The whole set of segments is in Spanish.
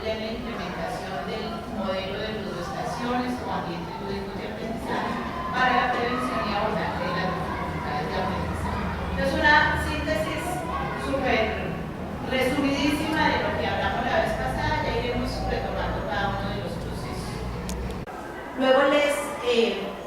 ya en la implementación del modelo de ludoestaciones o ambientes lúdicos de aprendizaje para la prevención y abordaje de las dificultades de aprendizaje. Es una síntesis súper resumidísima de lo que hablamos la vez pasada, ya iremos retomando cada uno de los procesos. Luego les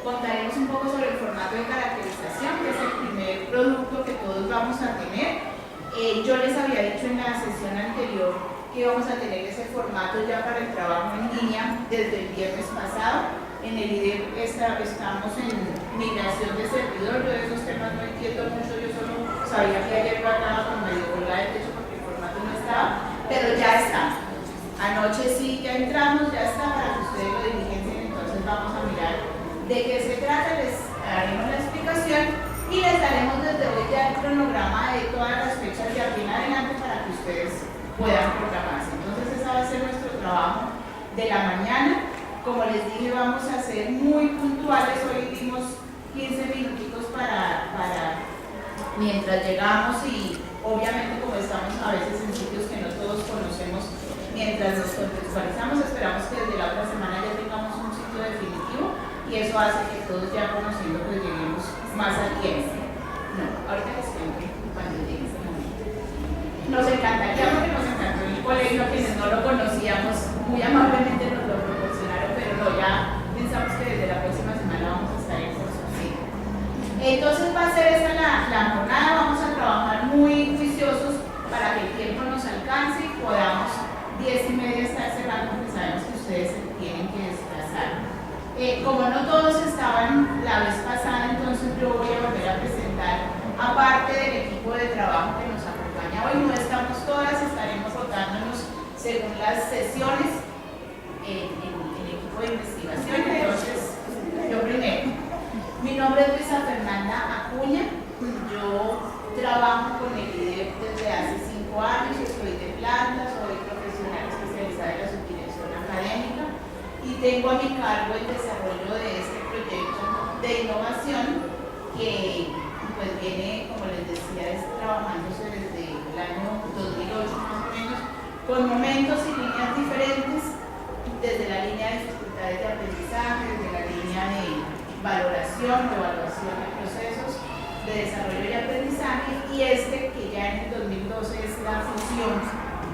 contaremos un poco sobre el formato de caracterización, que es el primer producto que todos vamos a tener. Yo les había dicho en la sesión anterior que íbamos a tener ese formato ya para el trabajo en línea desde el viernes pasado. En el IDEP estamos en migración de servidor, yo de esos temas no entiendo mucho, yo solo sabía que ayer estaba con medio colgada de techo porque el formato no estaba, pero ya está. Anoche sí, ya entramos, ya está para que ustedes lo diligencien, entonces vamos a mirar de qué se trata, les haremos la explicación y les daremos desde hoy ya el cronograma de todas las fechas de aquí en adelante para que ustedes puedan programarse. Entonces ese va a ser nuestro trabajo de la mañana. Como les dije, vamos a ser muy puntuales, hoy dimos 15 minutitos para mientras llegamos y obviamente como estamos a veces en sitios que no todos conocemos, mientras nos contextualizamos, esperamos que desde la otra semana ya tengamos un sitio definitivo y eso hace que todos ya conociendo pues lleguemos más al tiempo. No, ahorita les cuento cuando llegue ese momento. Nos encantaría porque nos encantó el colegio, quienes no lo conocíamos, muy amablemente nos lo proporcionaron, pero no, ya pensamos que desde la próxima semana vamos a estar en curso. Sí. Entonces va a ser esa la jornada, vamos a trabajar muy juiciosos para que el tiempo nos alcance y podamos 10:30 estar cerrando porque sabemos que ustedes se tienen que desplazar. Como no todos estaban la vez pasada, entonces yo voy a volver a presentar a parte del equipo de trabajo que nos acompaña hoy. No estamos todas, estaremos rotándonos según las sesiones en el equipo de investigación. Entonces, yo primero. Mi nombre es Luisa Fernanda Acuña. Yo trabajo con el IDEP desde hace 5 años, estoy de planta, soy profesional especializada en la subdirección académica y tengo a mi cargo el desarrollo de este proyecto de innovación que pues viene, como les decía, trabajándose desde el año 2008 más o menos, con momentos y líneas diferentes, desde la línea de dificultades de aprendizaje, desde la línea de valoración o evaluación de procesos de desarrollo y aprendizaje, y este que ya en el 2012 es la fusión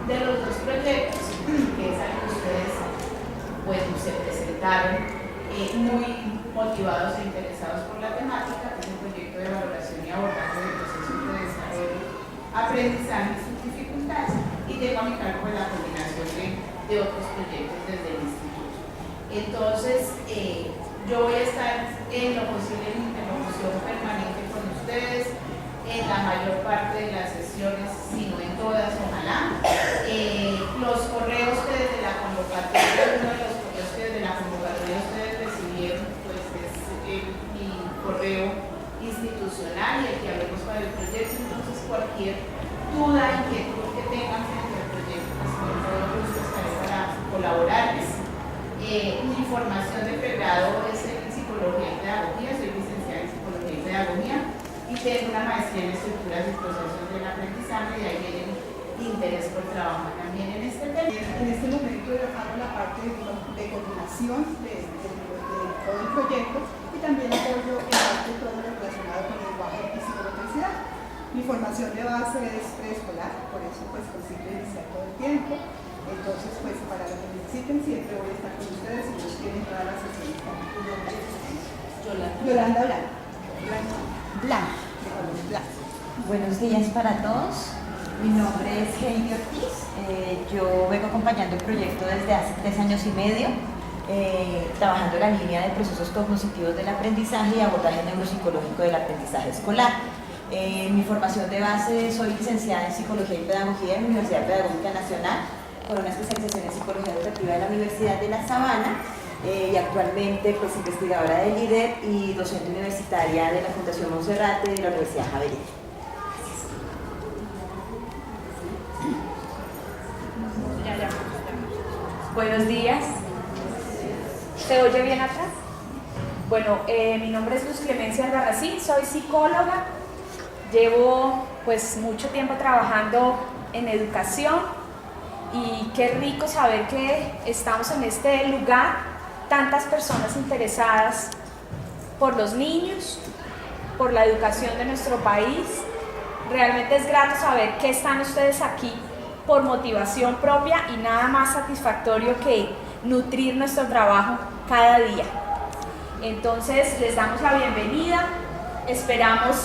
de los dos proyectos, que es algo que ustedes pues se presentaron muy motivados e interesados por la temática, que es el proyecto de valoración y abordaje de procesos de desarrollo, aprendizaje y sus dificultades, y tengo a mi cargo la coordinación de otros proyectos desde el instituto. Entonces, yo voy a estar en lo posible en interlocución permanente con ustedes, en la mayor parte de las sesiones, si no en todas, ojalá. Los correos que desde la convocatoria, uno de los correos que desde la convocatoria ustedes recibieron, pues es mi correo institucional y el que hablemos para el proyecto. Entonces, cualquier duda, inquietud que tengan frente al proyecto, pues con todo gusto estaré para colaborarles. Mi formación de pregrado es en psicología y pedagogía, soy licenciada en psicología y pedagogía y tengo una maestría en estructuras y procesos del aprendizaje, y ahí viene mi interés por trabajar también en este tema. En este momento yo hago la parte de coordinación de todo el proyecto y también apoyo en parte todo lo relacionado con el lenguaje y psicomotricidad. Mi formación de base es preescolar, por eso pues consigo iniciar todo el tiempo. Entonces, pues para lo que necesiten siempre voy a estar con ustedes y nos tienen todas las sesiones. Yolanda Blanco. Buenos días para todos. Mi nombre es Heidi Ortiz. Yo vengo acompañando el proyecto desde hace 3 años y medio, trabajando en la línea de procesos cognitivos del aprendizaje y abordaje neuropsicológico del aprendizaje escolar. Mi formación de base, soy licenciada en Psicología y Pedagogía en la Universidad Pedagógica Nacional, con una especialización en Psicología Educativa de la Universidad de La Sabana, y actualmente pues investigadora del IDEP y docente universitaria de la Fundación Monserrate de la Universidad Javeriana. Buenos días. ¿Se oye bien atrás? Bueno, mi nombre es Luz Clemencia Albarracín, soy psicóloga. Llevo pues mucho tiempo trabajando en educación y qué rico saber que estamos en este lugar, tantas personas interesadas por los niños, por la educación de nuestro país. Realmente es grato saber que están ustedes aquí por motivación propia y nada más satisfactorio que nutrir nuestro trabajo cada día. Entonces les damos la bienvenida, esperamos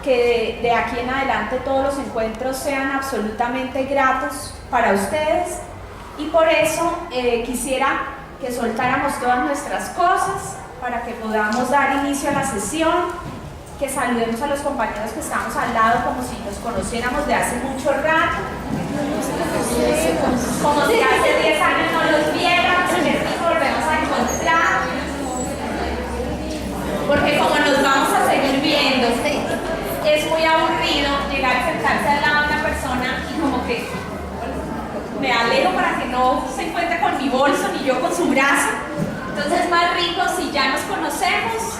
que de aquí en adelante todos los encuentros sean absolutamente gratos para ustedes y por eso quisiera que soltáramos todas nuestras cosas para que podamos dar inicio a la sesión, que saludemos a los compañeros que estamos al lado como si nos conociéramos de hace mucho rato, como si hace 10 años no los viéramos, que nos volvemos a encontrar, porque como nos vamos a seguir viendo, es muy aburrido llegar a sentarse al lado de una persona y como que me alejo para que no se encuentre con mi bolso ni yo con su brazo. Entonces es más rico si ya nos conocemos,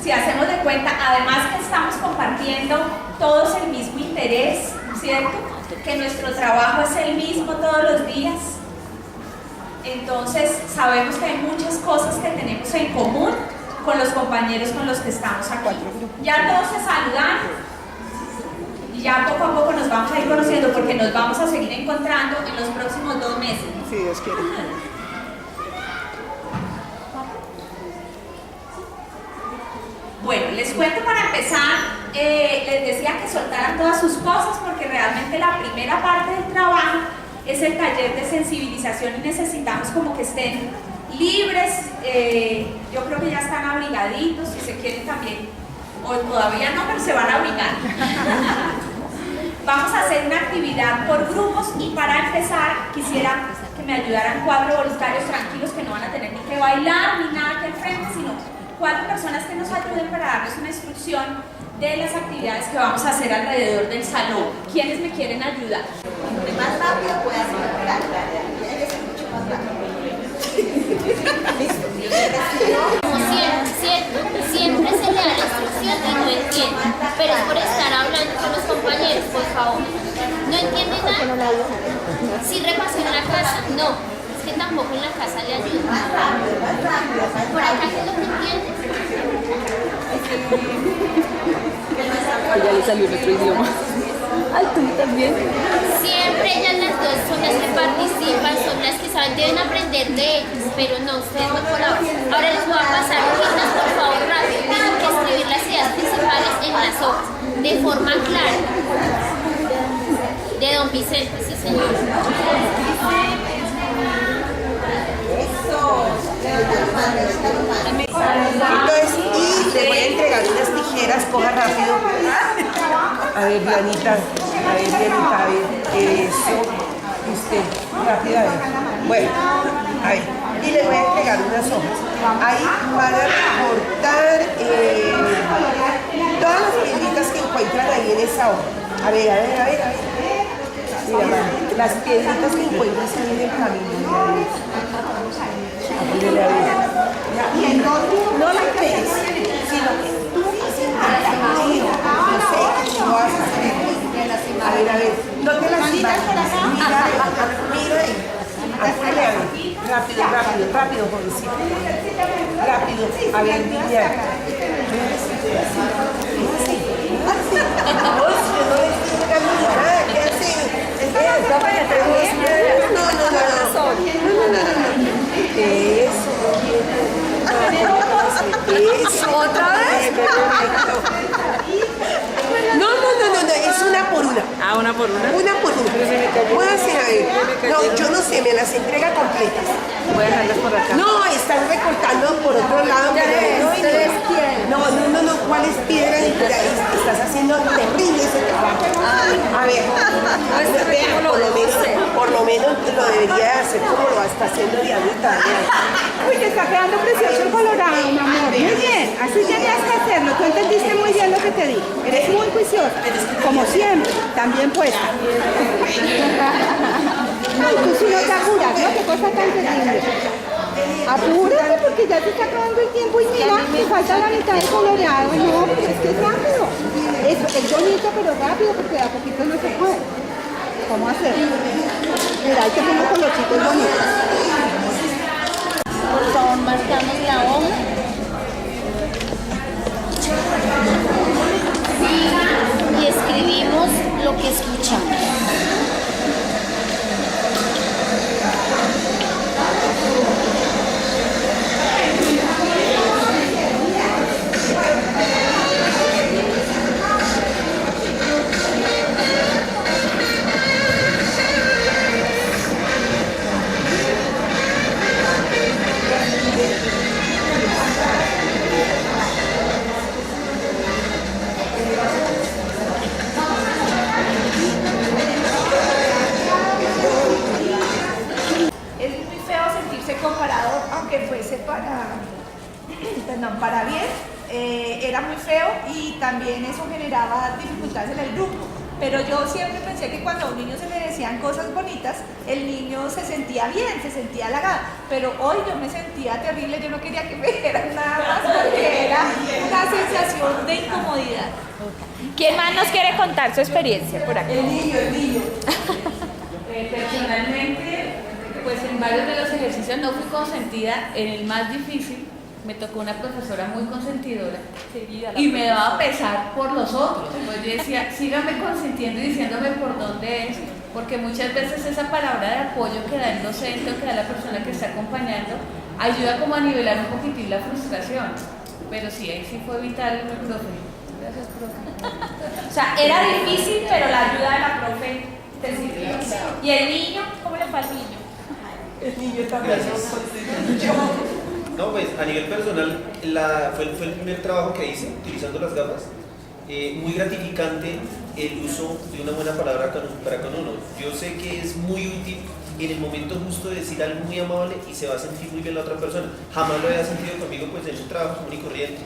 si hacemos de cuenta, además que estamos compartiendo todos el mismo interés, ¿cierto? Que nuestro trabajo es el mismo todos los días. Entonces sabemos que hay muchas cosas que tenemos en común con los compañeros con los que estamos aquí. Ya todos se saludan y ya poco a poco nos vamos a ir conociendo porque nos vamos a seguir encontrando en los próximos 2 meses. Si Dios quiere. Bueno, les cuento para empezar, les decía que soltaran todas sus cosas porque realmente la primera parte del trabajo es el taller de sensibilización y necesitamos como que estén libres, yo creo que ya están abrigaditos, si se quieren también, o todavía no, pero se van a abrigar. Vamos a hacer una actividad por grupos y para empezar quisiera que me ayudaran 4 voluntarios tranquilos que no van a tener ni que bailar ni nada aquí al frente, sino 4 personas que nos ayuden para darles una instrucción de las actividades que vamos a hacer alrededor del salón. ¿Quiénes me quieren ayudar? Entre más rápido puedas mejorar. Tiene que ser mucho más rápido. Como siempre se le da la instrucción y no entiende, pero es por estar hablando con los compañeros, por favor. ¿No entiende nada? ¿Sí repasó en la casa? No, es que tampoco en la casa le ayuda. Por acá, ¿qué es lo que entiende? Ya le salió nuestro idioma. Al tuyo también. Siempre ellas las dos son las que participan, son las que saben, deben aprender de ellas, pero no, ustedes no colaboran. Ahora les voy a pasar hojitas, por favor, rápido. Tienen que escribir las ideas principales en las hojas, de forma clara. De don Vicente, sí señor. Entonces, y le voy a entregar unas tijeras, coja rápido. A ver, Dianita, a ver, eso. Usted, rápido, a ver. Bueno, a ver, y le voy a entregar unas hojas. Ahí van a recortar todas las piedritas que encuentran ahí en esa hoja. A ver. Mira, mamá, las piedritas que encuentras ahí en el camino. Mira, a ver. Y no la crees, sino que tú has intentado, no sé, que lo vas a hacer. A ver, no te las imaginas, mira ahí, hazle a ver, rápido, jovencito, rápido, a ver, Vivian. ¿Qué haces? Eso. ¿Otra vez? No, es una por una. Ah, una por una. Una por una. Puedo hacer, a ver. No, yo no sé, me las entrega completas. Voy a dejarlas por acá. No, están recortando por otro lado. No, ¿cuál es piedra? Estás haciendo terrible ese trabajo. A ver, por lo menos lo debería hacer como lo está haciendo Dianita. Uy, te está quedando precioso el colorado, mi amor. Muy bien, así tenías que hacerlo. Tú entendiste muy bien lo que te di. Eres muy juiciosa, como siempre, también puesta. Ay, tú sí no te apuras, ¿no? Qué cosa tan terrible. Apúrate porque ya te está acabando el tiempo y mira, te falta la mitad del coloreado. No, pero es que es rápido. Es bonito pero rápido porque de a poquito no se puede. ¿Cómo hacerlo? Mira, hay que hacer unos colorcitos bonitos. Por favor, marcamos la hoja. Y escribimos lo que escuchamos. Comparado, aunque fuese para bien, era muy feo y también eso generaba dificultades en el grupo. Pero yo siempre pensé que cuando a un niño se le decían cosas bonitas, el niño se sentía bien, se sentía halagado. Pero hoy yo me sentía terrible, yo no quería que me dijeran nada más porque era una sensación de incomodidad. ¿Quién más nos quiere contar su experiencia por aquí? El niño. Personalmente, pues en varios de los ejercicios no fui consentida. En el más difícil me tocó una profesora muy consentidora y me daba pesar por los otros. Pues yo decía, síganme consintiendo y diciéndome por dónde es, porque muchas veces esa palabra de apoyo que da el docente o que da la persona que está acompañando ayuda como a nivelar un poquitín la frustración. Pero sí, ahí sí fue vital el profe. Gracias, profe. O sea, era difícil, pero la ayuda de la profe te sirvió. ¿Y el niño? ¿Cómo le fue al niño? El niño también. No, pues a nivel personal fue el primer trabajo que hice utilizando las gafas. Muy gratificante el uso de una buena palabra para con uno. Yo sé que es muy útil en el momento justo de decir algo muy amable y se va a sentir muy bien la otra persona. Jamás lo había sentido conmigo pues en un trabajo común y corriente.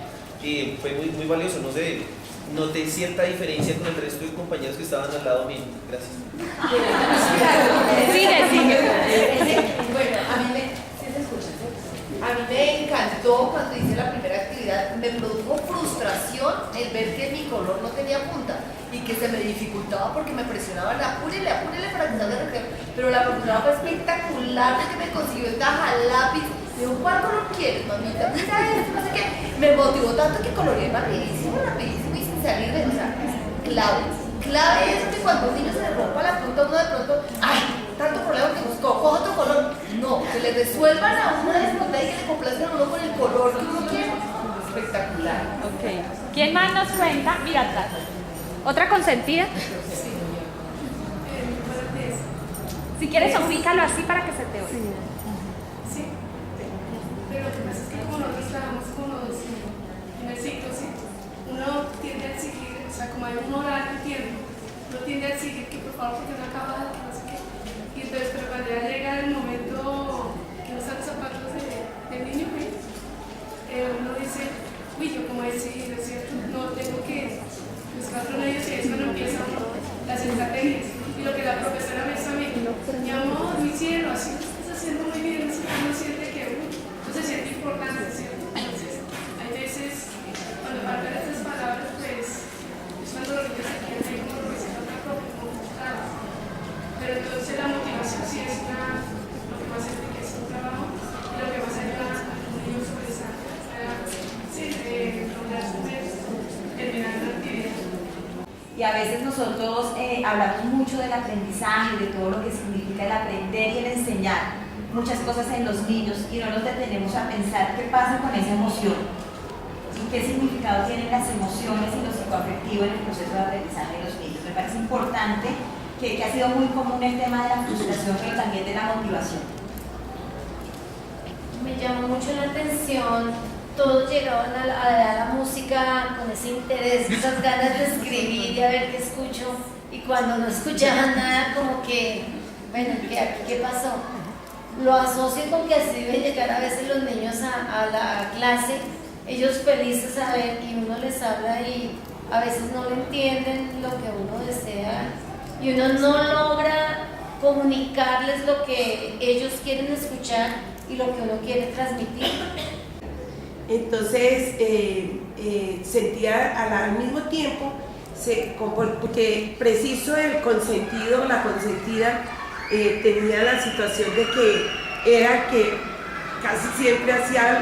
Fue muy valioso, no sé, noté cierta diferencia con el resto de compañeros que estaban al lado mío. Gracias. Sigue. Bueno, a mí me encantó cuando hice la primera actividad. Me produjo frustración el ver que mi color no tenía punta y que se me dificultaba porque me presionaban, apúrele para que salga el recreo. Pero la profesora fue espectacular de que me consiguió el taja lápiz. Digo, ¿cuál color quieres, mamita? Mira esto, no sé qué. Me motivó tanto que coloreé rapidísimo y sin salir de, o sea, clave es que cuando a un niño se le rompa la punta, uno de pronto, ¡ay! Tanto problema que buscó, coja otro color. No, que le resuelvan a uno la dificultad y que le complazcan a uno con el color que uno quiere. Espectacular. Ok. ¿Quién más nos cuenta? Mira atrás. ¿Otra consentida? Si quieres, ubícalo así para que se te oiga. Sí. Pero lo que pasa es que como nosotros trabajamos con los en el ciclo, ¿sí? Uno tiende a exigir, o sea, como hay un horario y tiempo, uno tiende a exigir que por favor porque no acaba, que no sé qué. Y entonces, pero cuando ya llega el momento que no están los zapatos del niño, uno dice, uy, yo como he exigido, ¿cierto? No tengo que buscar otros medios y es cuando empiezan las estrategias. Y lo que la profesora me dice a mí, mi amor, mi cielo, así lo estás haciendo muy bien, uno siente que uno se siente importante, ¿cierto? Entonces, hay veces, cuando faltan estas palabras, pues, es cuando los niños se quieren ir como lo que se nota propio, como frustrados. Pero entonces la motivación sí es lo que más enriquece un trabajo y lo que más ayuda a un niño sobresalto para lograr su terminar una actividad. Y a veces nosotros hablamos mucho del aprendizaje, de todo lo que significa el aprender y el enseñar muchas cosas en los niños y no nos detenemos a pensar qué pasa con esa emoción y qué significado tienen las emociones y lo psicoafectivo en el proceso de aprendizaje de los niños. Me parece importante que ha sido muy común el tema de la frustración, pero también de la motivación. Me llamó mucho la atención, todos llegaban a la música con ese interés, esas ganas de escribir y a ver qué escucho, y cuando no escuchaban nada como que, bueno, ¿qué pasó? Lo asocio con que así deben llegar a veces los niños a la clase, ellos felices a ver y uno les habla y a veces no le entienden lo que uno desea y uno no logra comunicarles lo que ellos quieren escuchar y lo que uno quiere transmitir. Entonces sentía al mismo tiempo porque preciso el consentido o la consentida tenía la situación de que era que casi siempre hacía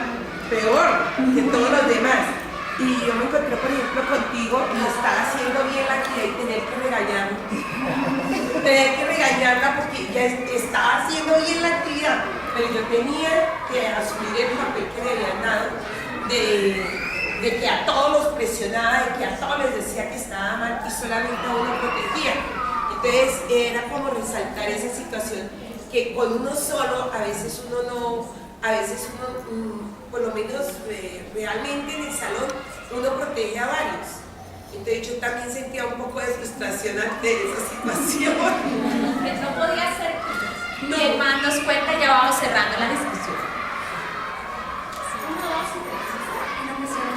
peor que todos los demás. Y yo me encontré, por ejemplo, contigo y estaba haciendo bien la actividad y tener que regañarla. Tener que regañarla porque ya estaba haciendo bien la actividad, pero yo tenía que asumir el papel que me habían dado de que a todos los presionaba, de que a todos les decía que estaba mal y solamente a uno protegía. Entonces era como resaltar esa situación que con uno solo a veces uno por lo menos realmente en el salón uno protege a varios. Entonces yo también sentía un poco de frustración ante esa situación. No podía ser. No. Y más nos cuenta, ya vamos cerrando la discusión.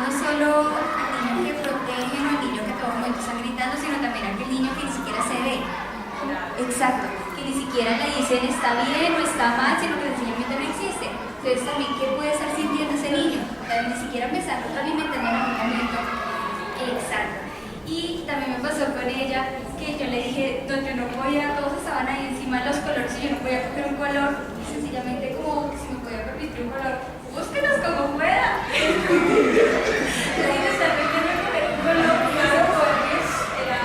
No solo al niño que protegen o al niño que en todo momento están gritando, sino también a aquel niño que ni siquiera se ve. Exacto, que ni siquiera le dicen está bien o está mal, sino que sencillamente no existe. Entonces también, ¿qué puede estar sintiendo ese niño? Ni siquiera empezar alimentando en algún momento. Exacto. Y también me pasó con ella que yo le dije, yo no podía, todos estaban ahí encima de los colores y yo no podía coger un color. Y sencillamente como si me podía permitir un color, búsquenos como pueda. Le dije, está pequeño coger un color, claro, porque era...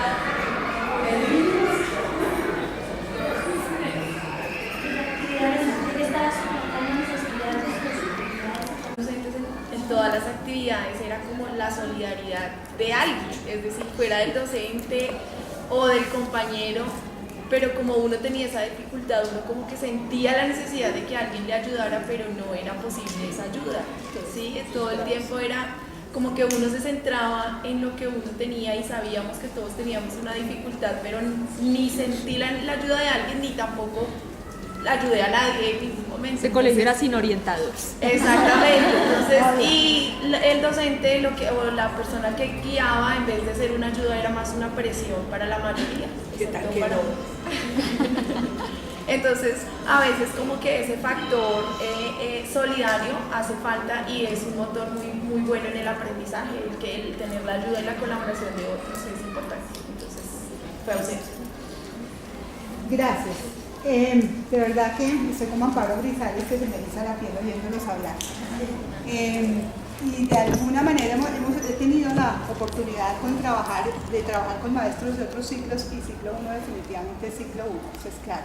En todas las actividades era como la solidaridad de alguien, es decir, fuera del docente o del compañero, pero como uno tenía esa dificultad, uno como que sentía la necesidad de que alguien le ayudara, pero no era posible esa ayuda, ¿sí? Todo el tiempo era como que uno se centraba en lo que uno tenía y sabíamos que todos teníamos una dificultad, pero ni sentí la ayuda de alguien, ni tampoco ayudé a nadie en ningún momento. Ese colegio era sin orientados. Exactamente. Entonces, y el docente, o la persona que guiaba, en vez de ser una ayuda, era más una presión para la mayoría. ¿Qué tal que no? Entonces, a veces como que ese factor solidario hace falta y es un motor muy, muy bueno en el aprendizaje, el tener la ayuda y la colaboración de otros es importante. Entonces, fue ausente. Gracias. De verdad que estoy como Amparo Grisales, que se me eriza la piel oyéndolos hablar. Y de alguna manera he tenido la oportunidad de trabajar con maestros de otros ciclos, y ciclo 1 definitivamente es ciclo 1, eso es claro.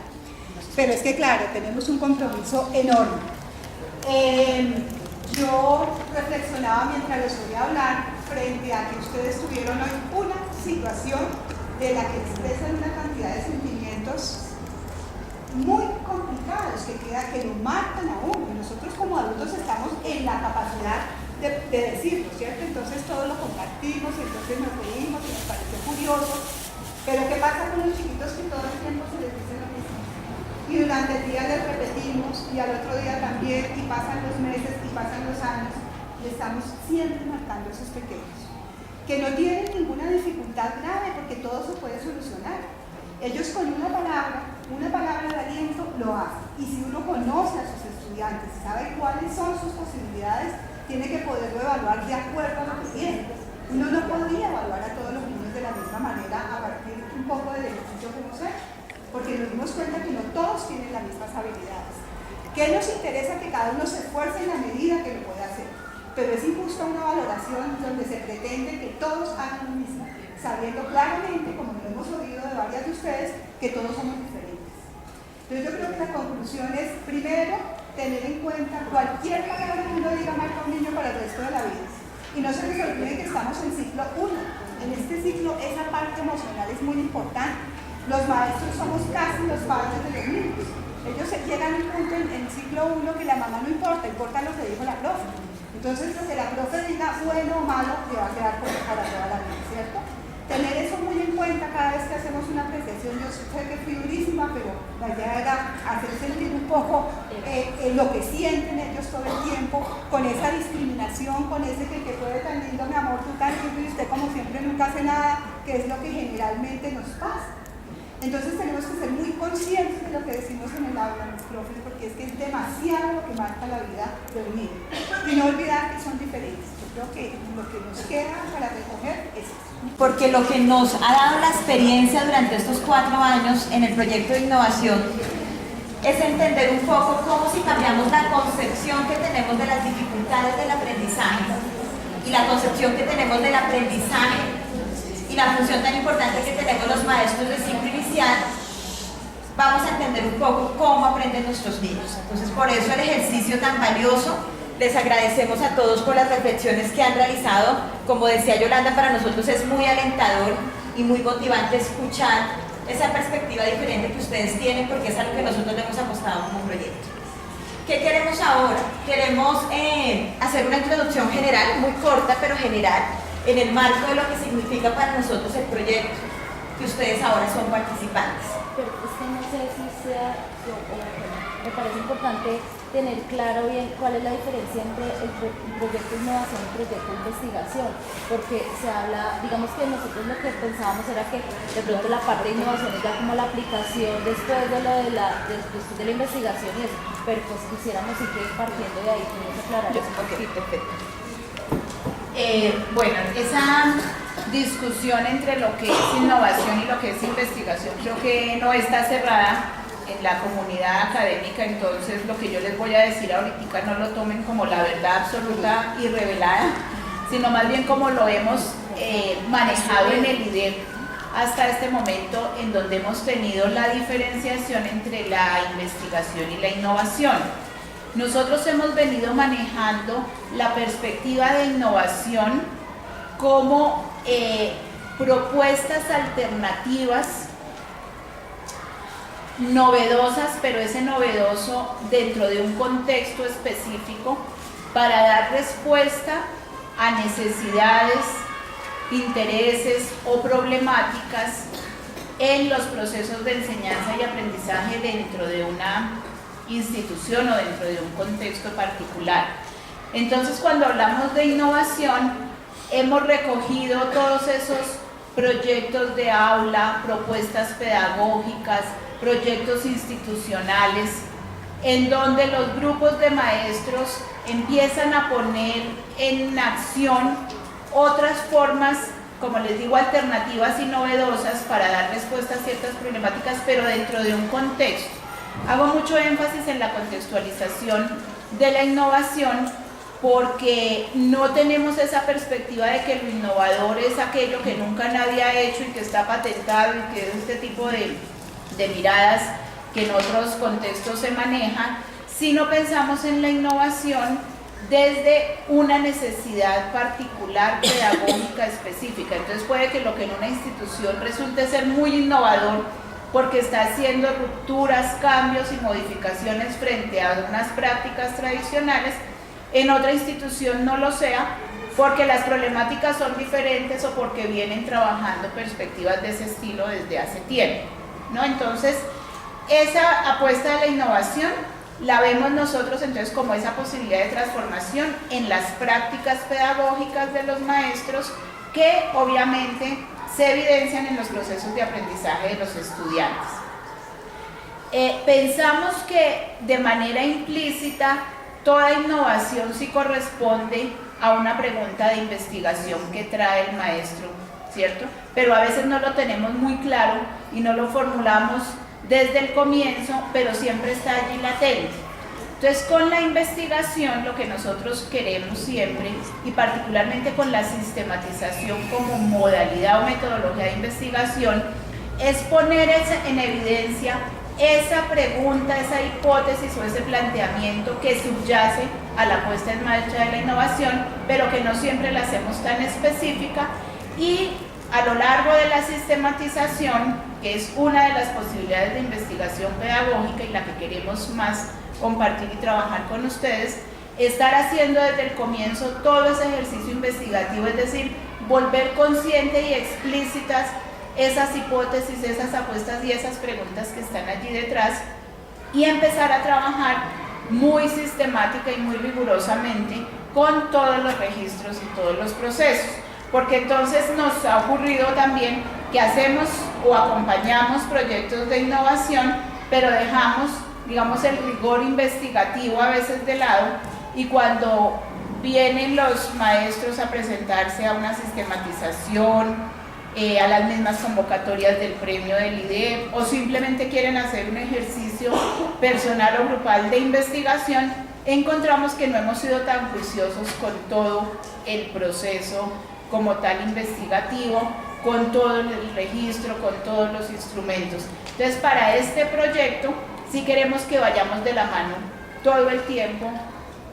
Pero es que claro, tenemos un compromiso enorme. Yo reflexionaba mientras les voy a hablar frente a que ustedes tuvieron hoy una situación de la que expresan una cantidad de sentimientos muy complicados que lo marcan a uno, y nosotros como adultos estamos en la capacidad de decirlo, ¿cierto? Entonces todo lo compartimos, entonces nos reímos y nos parece curioso, pero ¿qué pasa con los chiquitos que todo el tiempo se les dice lo mismo? Y durante el día les repetimos, y al otro día también, y pasan los meses y pasan los años, y estamos siempre marcando a esos pequeños, que no tienen ninguna dificultad grave porque todo se puede solucionar. Ellos con una palabra de aliento lo hacen, y si uno conoce a sus estudiantes, sabe cuáles son sus posibilidades, tiene que poderlo evaluar de acuerdo a lo que tiene. Uno no podría evaluar a todos los niños de la misma manera a partir un poco del ejercicio que hemos hecho, porque nos dimos cuenta que no todos tienen las mismas habilidades. Que nos interesa que cada uno se esfuerce en la medida que lo pueda hacer, pero es injusta una valoración donde se pretende que todos hagan lo mismo, sabiendo claramente, como lo hemos oído de varias de ustedes, que todos somos diferentes. Entonces yo creo que la conclusión es, primero, tener en cuenta cualquier palabra que uno diga marca a un niño para el resto de la vida. Y no se les olvide que estamos en ciclo 1. En este ciclo esa parte emocional es muy importante. Los maestros somos casi los padres de los niños. Ellos llegan a un punto en ciclo 1 que la mamá no importa, importa lo que dijo la profe. Entonces lo que la profe diga, bueno o malo, le va a quedar para toda la vida, ¿cierto? Tener eso muy en cuenta cada vez que hacemos una apreciación. Yo sé que fui durísima, pero la idea era hacer sentir un poco lo que sienten ellos todo el tiempo, con esa discriminación, con ese que fue tan lindo, mi amor, tú tan lindo, y usted como siempre nunca hace nada, que es lo que generalmente nos pasa. Entonces tenemos que ser muy conscientes de lo que decimos en el aula, los profes, porque es que es demasiado lo que marca la vida de un niño. Y no olvidar que son diferentes. Creo que lo que nos queda para recoger es eso. Porque lo que nos ha dado la experiencia durante estos 4 años en el proyecto de innovación es entender un poco cómo si cambiamos la concepción que tenemos de las dificultades del aprendizaje y la concepción que tenemos del aprendizaje y la función tan importante que tenemos los maestros de ciclo inicial, vamos a entender un poco cómo aprenden nuestros niños. Entonces, por eso el ejercicio tan valioso. Les agradecemos a todos por las reflexiones que han realizado. Como decía Yolanda, para nosotros es muy alentador y muy motivante escuchar esa perspectiva diferente que ustedes tienen, porque es algo que nosotros le hemos apostado como proyecto. ¿Qué queremos ahora? Queremos hacer una introducción general, muy corta pero general, en el marco de lo que significa para nosotros el proyecto, que ustedes ahora son participantes. Pero es que no sé si sea, me parece importante tener claro bien cuál es la diferencia entre el proyecto de innovación y el proyecto de investigación, porque se habla, digamos que nosotros lo que pensábamos era que de pronto la parte de innovación es ya como la aplicación después de después de la investigación y eso, pero pues quisiéramos ir partiendo de ahí, tenemos que aclarar eso. Ok, perfecto. Bueno, esa discusión entre lo que es innovación y lo que es investigación creo que no está cerrada en la comunidad académica, entonces lo que yo les voy a decir ahorita no lo tomen como la verdad absoluta y revelada, sino más bien como lo hemos manejado en el IDEP hasta este momento, en donde hemos tenido la diferenciación entre la investigación y la innovación. Nosotros hemos venido manejando la perspectiva de innovación como propuestas alternativas novedosas, pero ese novedoso dentro de un contexto específico para dar respuesta a necesidades, intereses o problemáticas en los procesos de enseñanza y aprendizaje dentro de una institución o dentro de un contexto particular. Entonces, cuando hablamos de innovación, hemos recogido todos esos proyectos de aula, propuestas pedagógicas, proyectos institucionales, en donde los grupos de maestros empiezan a poner en acción otras formas, como les digo, alternativas y novedosas para dar respuesta a ciertas problemáticas, pero dentro de un contexto. Hago mucho énfasis en la contextualización de la innovación porque no tenemos esa perspectiva de que lo innovador es aquello que nunca nadie ha hecho y que está patentado y que es este tipo de miradas que en otros contextos se manejan, sino pensamos en la innovación desde una necesidad particular, pedagógica, específica. Entonces puede que lo que en una institución resulte ser muy innovador porque está haciendo rupturas, cambios y modificaciones frente a unas prácticas tradicionales, en otra institución no lo sea porque las problemáticas son diferentes o porque vienen trabajando perspectivas de ese estilo desde hace tiempo, ¿no? Entonces, esa apuesta de la innovación la vemos nosotros entonces como esa posibilidad de transformación en las prácticas pedagógicas de los maestros que obviamente se evidencian en los procesos de aprendizaje de los estudiantes. Pensamos que de manera implícita toda innovación sí corresponde a una pregunta de investigación que trae el maestro, ¿cierto? Pero a veces no lo tenemos muy claro y no lo formulamos desde el comienzo, pero siempre está allí latente. Entonces, con la investigación, lo que nosotros queremos siempre, y particularmente con la sistematización como modalidad o metodología de investigación, es poner en evidencia esa pregunta, esa hipótesis o ese planteamiento que subyace a la puesta en marcha de la innovación, pero que no siempre la hacemos tan específica, y a lo largo de la sistematización, que es una de las posibilidades de investigación pedagógica y la que queremos más compartir y trabajar con ustedes, estar haciendo desde el comienzo todo ese ejercicio investigativo, es decir, volver consciente y explícitas esas hipótesis, esas apuestas y esas preguntas que están allí detrás, y empezar a trabajar muy sistemática y muy rigurosamente con todos los registros y todos los procesos, porque entonces nos ha ocurrido también que hacemos o acompañamos proyectos de innovación, pero dejamos, digamos, el rigor investigativo a veces de lado, y cuando vienen los maestros a presentarse a una sistematización, a las mismas convocatorias del premio del IDEP, o simplemente quieren hacer un ejercicio personal o grupal de investigación, encontramos que no hemos sido tan juiciosos con todo el proceso como tal investigativo, con todo el registro, con todos los instrumentos. Entonces, para este proyecto sí queremos que vayamos de la mano todo el tiempo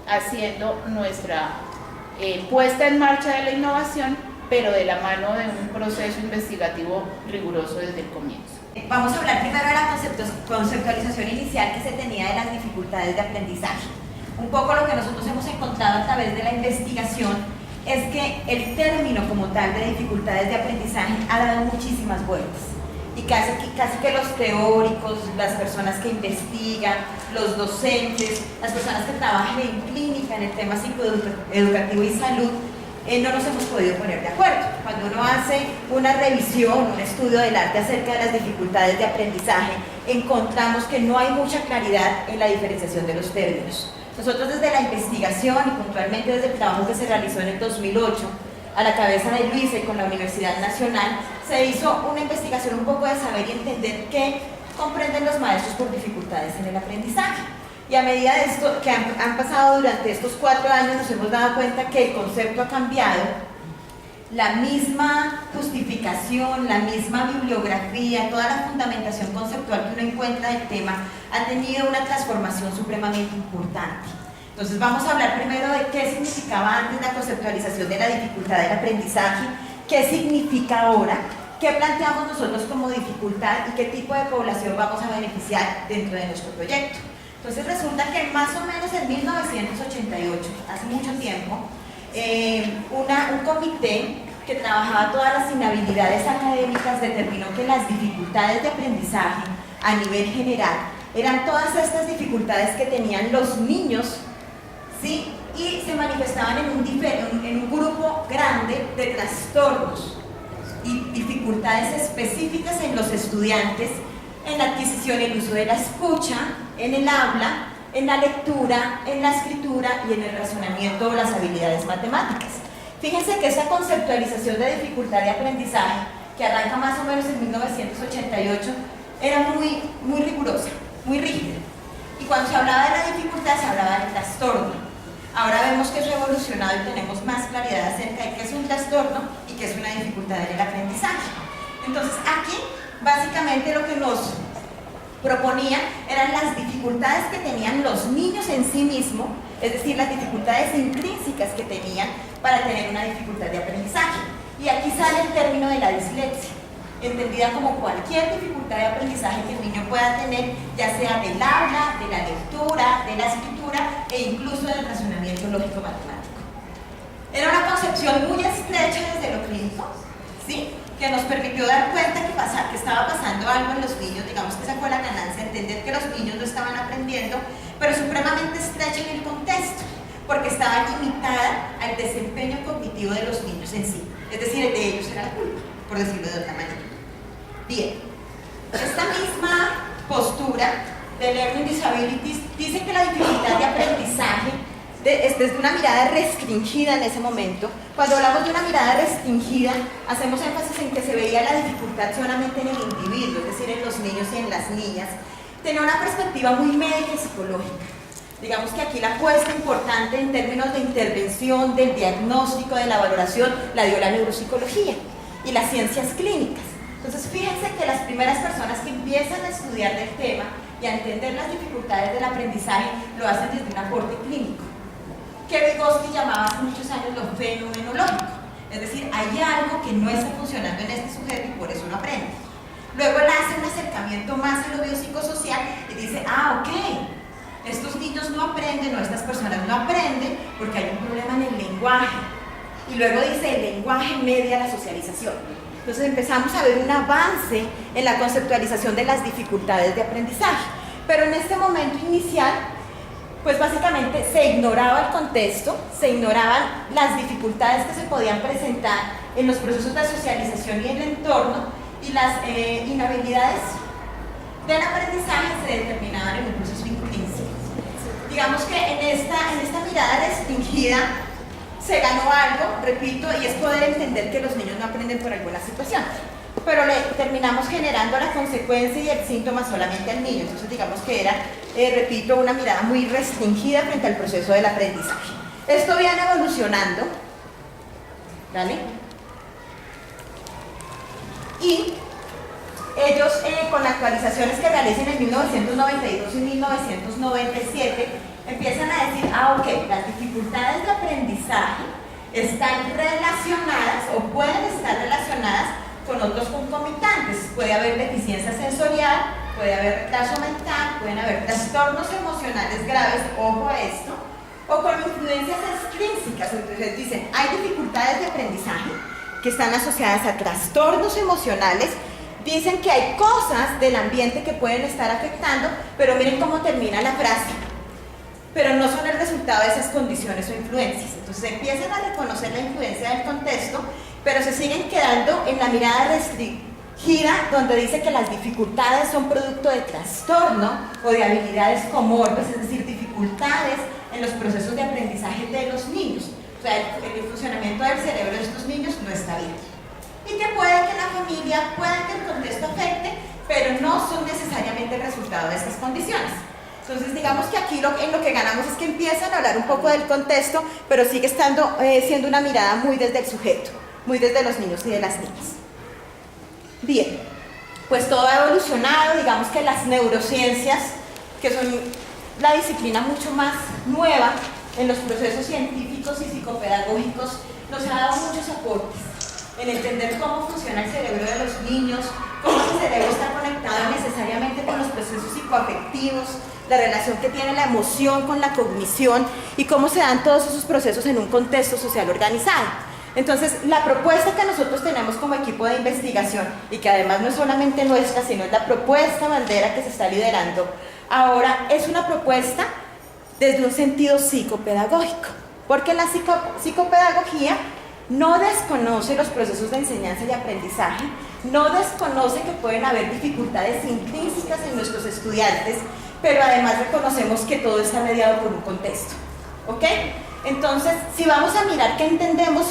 haciendo nuestra puesta en marcha de la innovación, pero de la mano de un proceso investigativo riguroso desde el comienzo. Vamos a hablar primero de la conceptualización inicial que se tenía de las dificultades de aprendizaje. Un poco lo que nosotros hemos encontrado a través de la investigación es que el término como tal de dificultades de aprendizaje ha dado muchísimas vueltas. Y casi que los teóricos, las personas que investigan, los docentes, las personas que trabajan en clínica en el tema psicoeducativo y salud, no nos hemos podido poner de acuerdo. Cuando uno hace una revisión, un estudio del arte acerca de las dificultades de aprendizaje, encontramos que no hay mucha claridad en la diferenciación de los términos. Nosotros desde la investigación y puntualmente desde el trabajo que se realizó en el 2008, a la cabeza de Luisa y con la Universidad Nacional, se hizo una investigación un poco de saber y entender qué comprenden los maestros por dificultades en el aprendizaje. Y a medida de esto que han pasado durante estos 4 años, nos hemos dado cuenta que el concepto ha cambiado. La misma justificación, la misma bibliografía, toda la fundamentación conceptual que uno encuentra del tema ha tenido una transformación supremamente importante. Entonces vamos a hablar primero de qué significaba antes la conceptualización de la dificultad del aprendizaje, qué significa ahora, qué planteamos nosotros como dificultad y qué tipo de población vamos a beneficiar dentro de nuestro proyecto. Entonces resulta que más o menos en 1988, hace mucho tiempo, un comité que trabajaba todas las inhabilidades académicas determinó que las dificultades de aprendizaje a nivel general eran todas estas dificultades que tenían los niños, ¿sí? Y se manifestaban en un grupo grande de trastornos y dificultades específicas en los estudiantes, en la adquisición y el uso de la escucha, en el habla, en la lectura, en la escritura y en el razonamiento o las habilidades matemáticas. Fíjense que esa conceptualización de dificultad de aprendizaje, que arranca más o menos en 1988, era muy rigurosa, muy rígida. Y cuando se hablaba de la dificultad, se hablaba del trastorno. Ahora vemos que es evolucionado y tenemos más claridad acerca de qué es un trastorno y qué es una dificultad en el aprendizaje. Entonces, aquí, básicamente lo que nos proponían eran las dificultades que tenían los niños en sí mismos, es decir, las dificultades intrínsecas que tenían para tener una dificultad de aprendizaje. Y aquí sale el término de la dislexia, entendida como cualquier dificultad de aprendizaje que el niño pueda tener, ya sea del habla, de la lectura, de la escritura e incluso del razonamiento lógico-matemático. Era una concepción muy estrecha desde lo clínico, ¿sí?, que nos permitió dar cuenta que estaba pasando algo en los niños. Digamos que esa fue la ganancia, entender que los niños no estaban aprendiendo, pero supremamente estrecha en el contexto, porque estaba limitada al desempeño cognitivo de los niños en sí, es decir, el de ellos era la culpa, por decirlo de otra manera. Bien, esta misma postura de Learning Disabilities dice que la dificultad de aprendizaje desde una mirada restringida en ese momento. Cuando hablamos de una mirada restringida, hacemos énfasis en que se veía la dificultad solamente en el individuo, es decir, en los niños y en las niñas. Tenía una perspectiva muy médica y psicológica. Digamos que aquí la apuesta importante en términos de intervención, del diagnóstico, de la valoración, la dio la neuropsicología y las ciencias clínicas. Entonces, fíjense que las primeras personas que empiezan a estudiar del tema y a entender las dificultades del aprendizaje lo hacen desde un aporte clínico, que Vygotsky llamaba hace muchos años lo fenomenológico, es decir, hay algo que no está funcionando en este sujeto y por eso no aprende. Luego él hace un acercamiento más a lo biopsicosocial y dice, ok, estos niños no aprenden o estas personas no aprenden porque hay un problema en el lenguaje. Y luego dice, el lenguaje media la socialización. Entonces empezamos a ver un avance en la conceptualización de las dificultades de aprendizaje. Pero en este momento inicial, pues básicamente se ignoraba el contexto, se ignoraban las dificultades que se podían presentar en los procesos de socialización y en el entorno, y las inhabilidades del aprendizaje se determinaban en un proceso intrínsecos. Digamos que en esta mirada restringida se ganó algo, repito, y es poder entender que los niños no aprenden por alguna situación. Pero le terminamos generando la consecuencia y el síntoma solamente al niño. Entonces digamos que era, repito, una mirada muy restringida frente al proceso del aprendizaje. Esto viene evolucionando, ¿vale? Y ellos con actualizaciones que realicen en 1992 y 1997 empiezan a decir, ok, las dificultades de aprendizaje están relacionadas o pueden estar relacionadas con otros concomitantes. Puede haber deficiencia sensorial, puede haber retraso mental, pueden haber trastornos emocionales graves, ojo a esto, o con influencias extrínsecas. Entonces dicen, hay dificultades de aprendizaje que están asociadas a trastornos emocionales. Dicen que hay cosas del ambiente que pueden estar afectando, pero miren cómo termina la frase. Pero no son el resultado de esas condiciones o influencias. Entonces empiezan a reconocer la influencia del contexto, pero se siguen quedando en la mirada restringida, donde dice que las dificultades son producto de trastorno o de habilidades comorbas, es decir, dificultades en los procesos de aprendizaje de los niños. O sea, el funcionamiento del cerebro de estos niños no está bien. Y que puede que la familia, puede que el contexto afecte, pero no son necesariamente el resultado de estas condiciones. Entonces digamos que aquí en lo que ganamos es que empiezan a hablar un poco del contexto, pero sigue estando, siendo una mirada muy desde el sujeto, muy desde los niños y de las niñas. Bien, pues todo ha evolucionado, digamos que las neurociencias, que son la disciplina mucho más nueva en los procesos científicos y psicopedagógicos, nos ha dado muchos aportes en entender cómo funciona el cerebro de los niños, cómo el cerebro está conectado necesariamente con los procesos psicoafectivos, la relación que tiene la emoción con la cognición y cómo se dan todos esos procesos en un contexto social organizado. Entonces, la propuesta que nosotros tenemos como equipo de investigación, y que además no es solamente nuestra, sino es la propuesta bandera que se está liderando ahora, es una propuesta desde un sentido psicopedagógico, porque la psicopedagogía no desconoce los procesos de enseñanza y aprendizaje, no desconoce que pueden haber dificultades intrínsecas en nuestros estudiantes, pero además reconocemos que todo está mediado por un contexto, ¿ok? Entonces, si vamos a mirar qué entendemos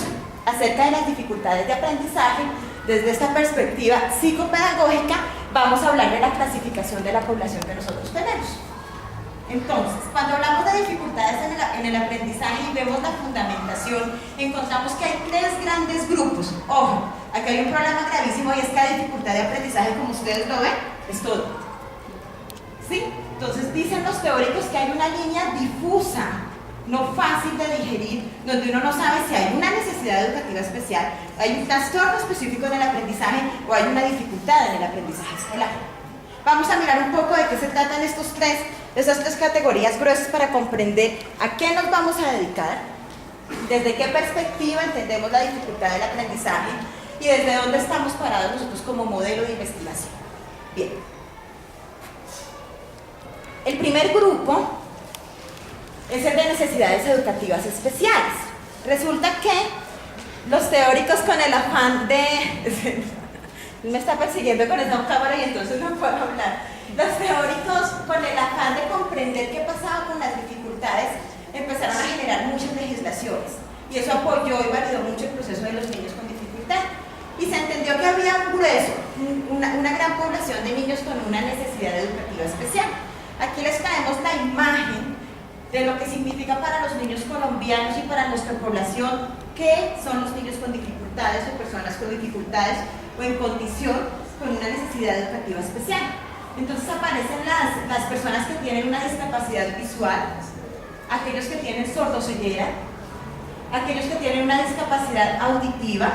acerca de las dificultades de aprendizaje, desde esta perspectiva psicopedagógica, vamos a hablar de la clasificación de la población que nosotros tenemos. Entonces, cuando hablamos de dificultades en el aprendizaje y vemos la fundamentación, encontramos que hay tres grandes grupos. Ojo, aquí hay un problema gravísimo y es que la dificultad de aprendizaje, como ustedes lo ven, es todo. ¿Sí? Entonces dicen los teóricos que hay una línea difusa, no fácil de digerir, donde uno no sabe si hay una necesidad educativa especial, hay un trastorno específico en el aprendizaje o hay una dificultad en el aprendizaje escolar. Vamos a mirar un poco de qué se tratan esas tres categorías gruesas para comprender a qué nos vamos a dedicar, desde qué perspectiva entendemos la dificultad del aprendizaje y desde dónde estamos parados nosotros como modelo de investigación. Bien. El primer grupo es el de necesidades educativas especiales. Resulta que los teóricos con el afán de... me está persiguiendo con esa cámara y entonces no puedo hablar. Los teóricos con el afán de comprender qué pasaba con las dificultades empezaron a generar muchas legislaciones y eso apoyó y validó mucho el proceso de los niños con dificultad. Y se entendió que había un grueso, una gran población de niños con una necesidad educativa especial. Aquí les traemos la imagen de lo que significa para los niños colombianos y para nuestra población qué son los niños con dificultades o personas con dificultades o en condición con una necesidad educativa especial. Entonces aparecen las personas que tienen una discapacidad visual, aquellos que tienen sordoceguera, aquellos que tienen una discapacidad auditiva,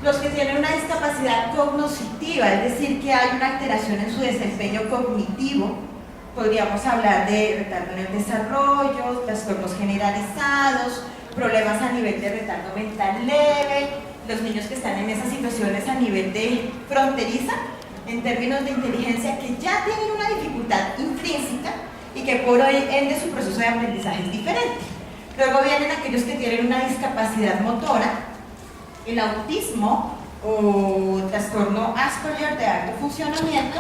los que tienen una discapacidad cognitiva, es decir, que hay una alteración en su desempeño cognitivo. Podríamos hablar de retardo en el desarrollo, trastornos generalizados, problemas a nivel de retardo mental leve, los niños que están en esas situaciones a nivel de fronteriza, en términos de inteligencia, que ya tienen una dificultad intrínseca y que por hoy ende su proceso de aprendizaje es diferente. Luego vienen aquellos que tienen una discapacidad motora, el autismo o trastorno Asperger de alto funcionamiento,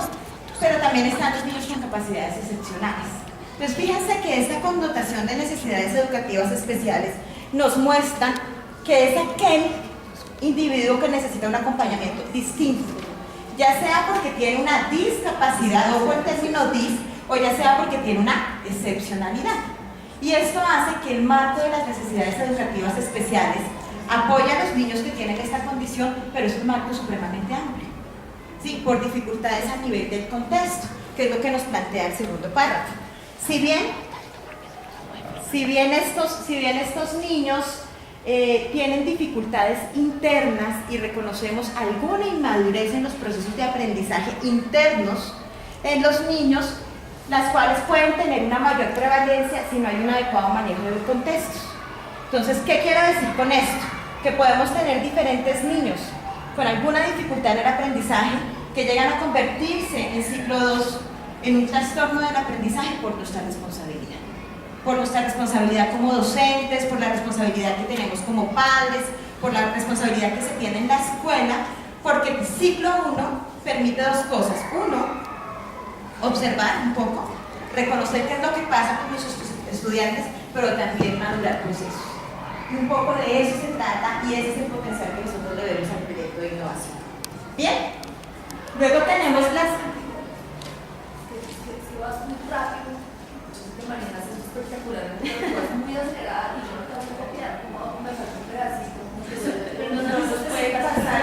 pero también están los niños con capacidades excepcionales. Entonces fíjense que esta connotación de necesidades educativas especiales nos muestran que es aquel individuo que necesita un acompañamiento distinto, ya sea porque tiene una discapacidad, ojo el término dis, o ya sea porque tiene una excepcionalidad. Y esto hace que el marco de las necesidades educativas especiales apoye a los niños que tienen esta condición, pero es un marco supremamente amplio, ¿sí? Por dificultades a nivel del contexto, que es lo que nos plantea el segundo párrafo. Si bien estos niños tienen dificultades internas y reconocemos alguna inmadurez en los procesos de aprendizaje internos en los niños, las cuales pueden tener una mayor prevalencia si no hay un adecuado manejo de los contextos. Entonces, ¿qué quiero decir con esto? Que podemos tener diferentes niños con alguna dificultad en el aprendizaje que llegan a convertirse en ciclo 2 en un trastorno del aprendizaje por nuestra responsabilidad. Por nuestra responsabilidad como docentes, por la responsabilidad que tenemos como padres, por la responsabilidad que se tiene en la escuela, porque el ciclo 1 permite dos cosas. Uno, observar un poco, reconocer qué es lo que pasa con nuestros estudiantes, pero también madurar procesos. Y un poco de eso se trata y ese es el potencial que nosotros le vemos al proyecto de innovación. Bien, luego tenemos las... Si vas muy rápido, entonces te manejas espectacularmente, pero vas muy acelerada y yo no te voy a copiar, como me falta un pedacito. Pero no nos puede pasar.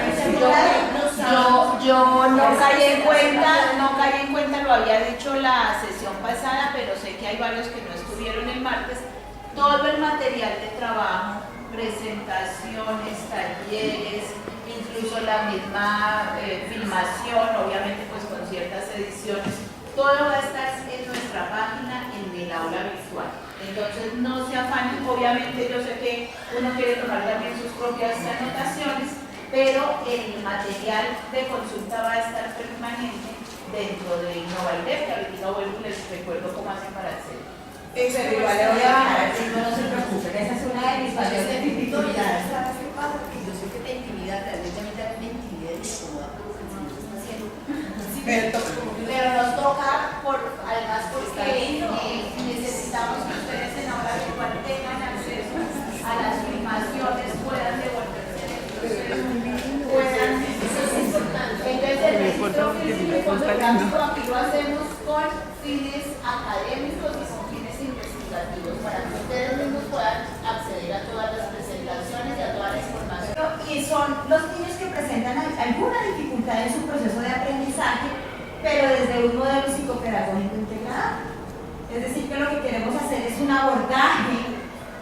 Yo no caí en cuenta, lo había dicho la sesión pasada, pero sé que hay varios que no estuvieron el martes. Todo el material de trabajo, presentaciones, talleres, incluso la misma filmación, obviamente pues con ciertas ediciones, todo va a estar en nuestra página en el aula virtual. Entonces no se afanen, obviamente yo sé que uno quiere tomar también sus propias anotaciones, pero el material de consulta va a estar permanente dentro de InnovaIDEP, que ahorita vuelvo y les recuerdo cómo hacen para hacerlo. Pero igual le voy a bajar, así no se preocupen, esa es una de mis mayores dificultades. ¿Sabes qué pasa? Porque yo sé que te intimida, realmente a mí también me intimida y me incomoda por lo que estás haciendo. Pero nos toca, además porque necesitamos que ustedes en ahora virtual tengan acceso a las filmaciones, puedan devolverse el proceso, puedan... Entonces el registro físico y fotográfico aquí lo hacemos con fines académicos y con fines investigativos, para que ustedes mismos puedan acceder a todas las presentaciones y a toda la información. Y son los niños que presentan alguna dificultad en su proceso de aprendizaje, pero desde un modelo psicopedagógico integrado. Es decir, que lo que queremos hacer es un abordaje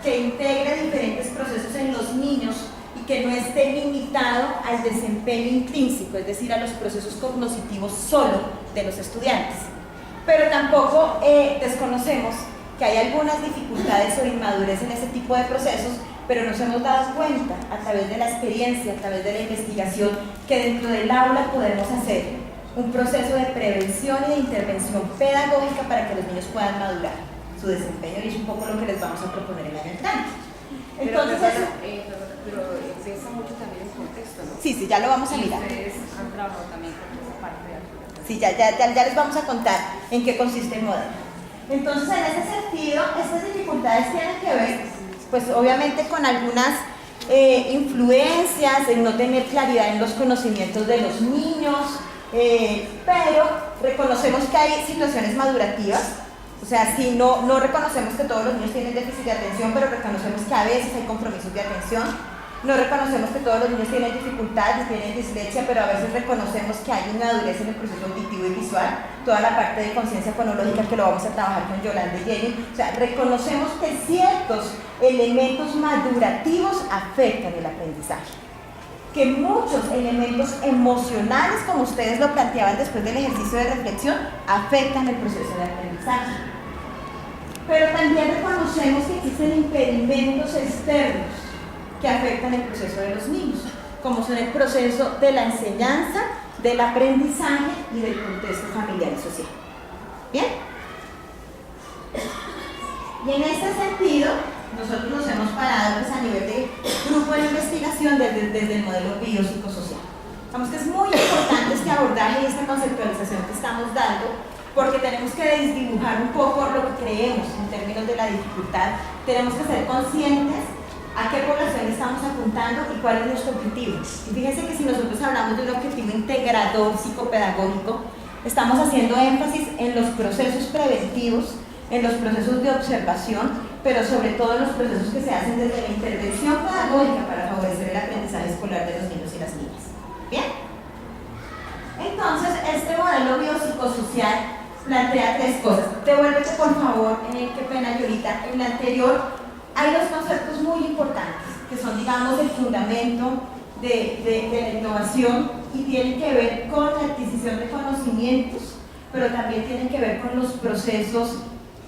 que integre diferentes procesos en los niños y que no esté limitado al desempeño intrínseco, es decir, a los procesos cognitivos solo de los estudiantes. Pero tampoco desconocemos que hay algunas dificultades o inmadurez en ese tipo de procesos, pero nos hemos dado cuenta a través de la experiencia, a través de la investigación, que dentro del aula podemos hacer un proceso de prevención y de intervención pedagógica para que los niños puedan madurar su desempeño, y es un poco lo que les vamos a proponer el año entrante. Entonces, pero empieza mucho también el contexto, ¿no? Sí, ya lo vamos a mirar. Ustedes han trabajado también con esa parte de aplicación. Sí, ya les vamos a contar en qué consiste el modelo. Entonces, en ese sentido, estas dificultades tienen que ver, pues obviamente con algunas influencias, en no tener claridad en los conocimientos de los niños, pero reconocemos que hay situaciones madurativas. O sea, si no reconocemos que todos los niños tienen déficit de atención, pero reconocemos que a veces hay compromisos de atención. No reconocemos que todos los niños tienen dificultades, tienen dislexia, pero a veces reconocemos que hay inmadurez en el proceso auditivo y visual. Toda la parte de conciencia fonológica que lo vamos a trabajar con Yolanda y Jenny. O sea, reconocemos que ciertos elementos madurativos afectan el aprendizaje. Que muchos elementos emocionales, como ustedes lo planteaban después del ejercicio de reflexión, afectan el proceso de aprendizaje. Pero también reconocemos que existen impedimentos externos que afectan el proceso de los niños, como son el proceso de la enseñanza, del aprendizaje y del contexto familiar y social. ¿Bien? Y en este sentido, nosotros nos hemos parado pues, a nivel de grupo de investigación desde el modelo biopsicosocial. Digamos que es muy importante este abordaje y esta conceptualización que estamos dando, porque tenemos que desdibujar un poco lo que creemos en términos de la dificultad. Tenemos que ser conscientes a qué población estamos apuntando y cuál es nuestro objetivo. Y fíjense que si nosotros hablamos de un objetivo integrador psicopedagógico, estamos haciendo énfasis en los procesos preventivos, en los procesos de observación, pero sobre todo en los procesos que se hacen desde la intervención pedagógica para favorecer el aprendizaje escolar de los niños y las niñas. ¿Bien? Entonces, este modelo biopsicosocial plantea tres cosas. Devuélvete, por favor, qué pena, Yorita. En la anterior hay dos conceptos muy importantes, que son, digamos, el fundamento de la innovación y tienen que ver con la adquisición de conocimientos, pero también tienen que ver con los procesos,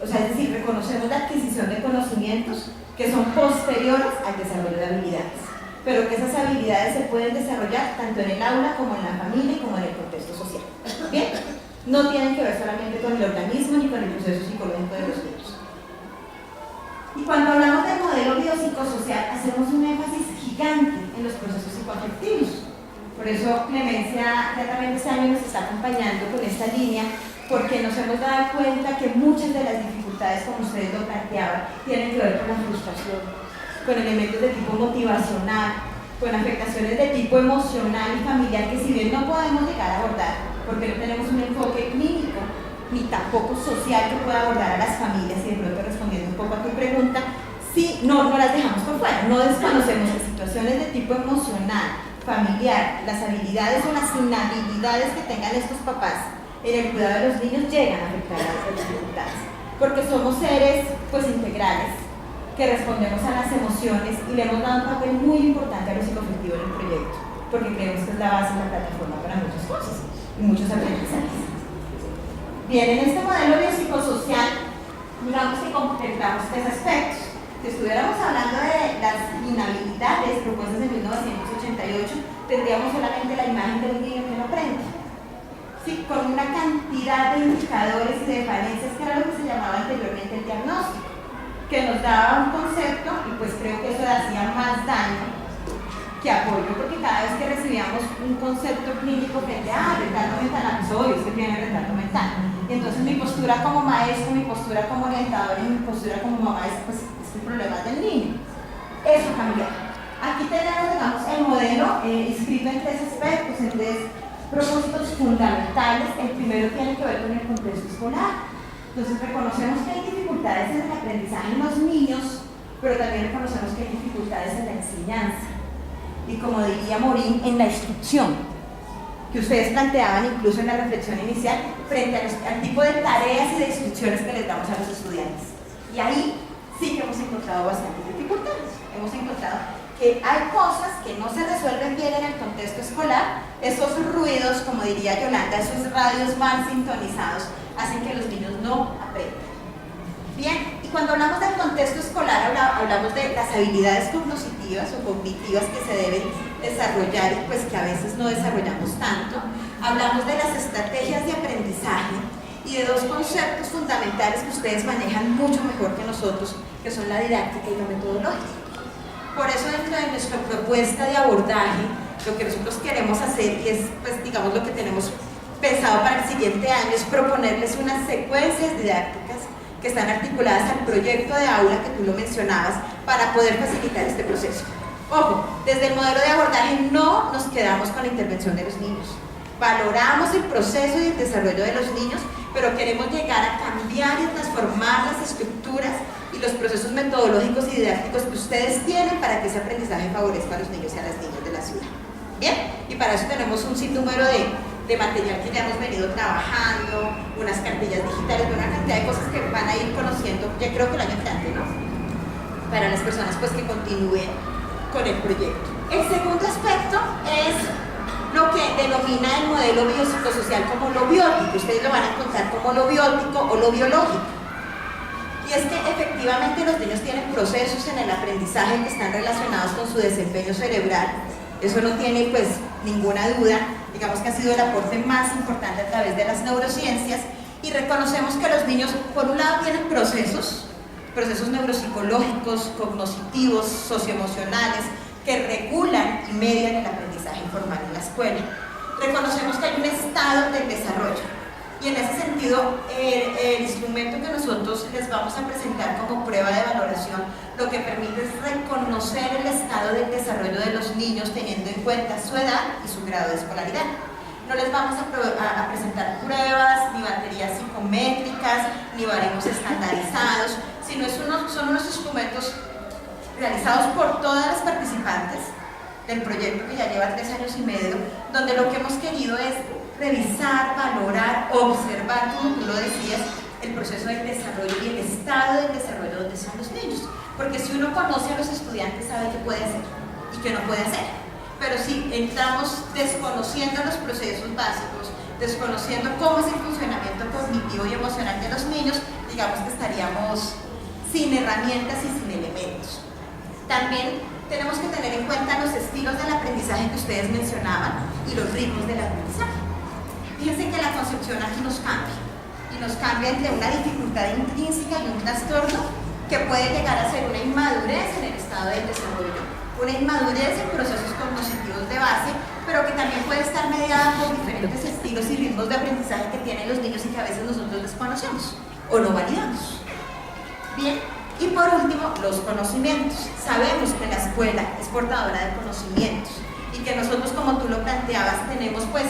o sea, es decir, reconocemos la adquisición de conocimientos que son posteriores al desarrollo de habilidades, pero que esas habilidades se pueden desarrollar tanto en el aula como en la familia como en el contexto social. ¿Bien? No tienen que ver solamente con el organismo ni con el proceso psicológico de los niños. Y cuando hablamos del modelo biopsicosocial, hacemos un énfasis gigante en los procesos psicoafectivos. Por eso Clemencia ya también este año nos está acompañando con esta línea, porque nos hemos dado cuenta que muchas de las dificultades, como ustedes lo planteaban, tienen que ver con la frustración, con elementos de tipo motivacional, con afectaciones de tipo emocional y familiar que si bien no podemos llegar a abordar, porque no tenemos un enfoque clínico, ni tampoco social que pueda abordar a las familias, y de pronto respondiendo un poco a tu pregunta, sí, no las dejamos por fuera, no desconocemos que situaciones de tipo emocional, familiar, las habilidades o las inhabilidades que tengan estos papás en el cuidado de los niños llegan a afectar a las dificultades, porque somos seres pues integrales, que respondemos a las emociones y le hemos dado un papel muy importante a lo psicoafectivo en el proyecto, porque creemos que es la base de la plataforma para muchas cosas y muchos aprendizajes. Bien, en este modelo biopsicosocial, digamos que contemplamos tres aspectos. Si estuviéramos hablando de las inhabilidades propuestas en 1988, tendríamos solamente la imagen de un niño que no aprende. Sí, con una cantidad de indicadores y de falencias que era lo que se llamaba anteriormente el diagnóstico, que nos daba un concepto, y pues creo que eso hacía más daño que apoyo, porque cada vez que recibíamos un concepto clínico frente a retardo mental, pues obvio, es que tiene retardo mental. Y entonces mi postura como maestro, mi postura como orientador y mi postura como mamá es, pues, el problema del niño. Eso cambió. Aquí tenemos, digamos, el modelo inscrito en tres aspectos, en tres propósitos fundamentales. El primero tiene que ver con el contexto escolar. Entonces reconocemos que hay dificultades en el aprendizaje en los niños, pero también reconocemos que hay dificultades en la enseñanza. Y como diría Morín, en la instrucción, que ustedes planteaban incluso en la reflexión inicial, frente al tipo de tareas y de instrucciones que les damos a los estudiantes. Y ahí sí que hemos encontrado bastantes dificultades. Hemos encontrado que hay cosas que no se resuelven bien en el contexto escolar. Esos ruidos, como diría Yolanda, esos radios mal sintonizados, hacen que los niños no aprendan. Bien, y cuando hablamos del contexto escolar, hablamos de las habilidades cognitivas o cognitivas que se deben desarrollar y pues que a veces no desarrollamos tanto. Hablamos de las estrategias de aprendizaje y de dos conceptos fundamentales que ustedes manejan mucho mejor que nosotros, que son la didáctica y lo metodológico. Por eso dentro de nuestra propuesta de abordaje, lo que nosotros queremos hacer, y es pues digamos lo que tenemos pensado para el siguiente año, es proponerles unas secuencias didácticas que están articuladas al proyecto de aula que tú lo mencionabas para poder facilitar este proceso. Ojo, desde el modelo de abordaje no nos quedamos con la intervención de los niños. Valoramos el proceso y el desarrollo de los niños, pero queremos llegar a cambiar y transformar las estructuras y los procesos metodológicos y didácticos que ustedes tienen para que ese aprendizaje favorezca a los niños y a las niñas de la ciudad. Bien, y para eso tenemos un sinnúmero de material que ya hemos venido trabajando, unas cartillas digitales, una cantidad de cosas que van a ir conociendo, ya creo que el año entrante, ¿no? Para las personas pues que continúen con el proyecto. El segundo aspecto es lo que denomina el modelo biopsicosocial como lo biótico. Ustedes lo van a encontrar como lo biótico o lo biológico. Y es que efectivamente los niños tienen procesos en el aprendizaje que están relacionados con su desempeño cerebral. Eso no tiene pues ninguna duda. Digamos que ha sido el aporte más importante a través de las neurociencias, y reconocemos que los niños por un lado tienen procesos neuropsicológicos, cognitivos, socioemocionales que regulan y median el aprendizaje informal en la escuela. Reconocemos que hay un estado del desarrollo Y en ese sentido, el instrumento que nosotros les vamos a presentar como prueba de valoración, lo que permite es reconocer el estado del desarrollo de los niños teniendo en cuenta su edad y su grado de escolaridad. No les vamos a presentar pruebas, ni baterías psicométricas, ni baremos estandarizados, sino son unos instrumentos realizados por todas las participantes del proyecto que ya lleva 3 años y medio, donde lo que hemos querido es revisar, valorar, observar, como tú lo decías, el proceso del desarrollo y el estado del desarrollo donde están los niños. Porque si uno conoce a los estudiantes, sabe qué puede hacer y qué no puede hacer. Pero si entramos desconociendo los procesos básicos, desconociendo cómo es el funcionamiento cognitivo y emocional de los niños, digamos que estaríamos sin herramientas y sin elementos. También tenemos que tener en cuenta los estilos del aprendizaje que ustedes mencionaban y los ritmos del aprendizaje. Fíjense que la concepción aquí nos cambia, y nos cambia entre una dificultad intrínseca y un trastorno que puede llegar a ser una inmadurez en el estado del desarrollo, una inmadurez en procesos cognitivos de base, pero que también puede estar mediada por diferentes estilos y ritmos de aprendizaje que tienen los niños y que a veces nosotros desconocemos o no validamos. Bien, y por último, los conocimientos. Sabemos que la escuela es portadora de conocimientos y que nosotros, como tú lo planteabas, tenemos pues,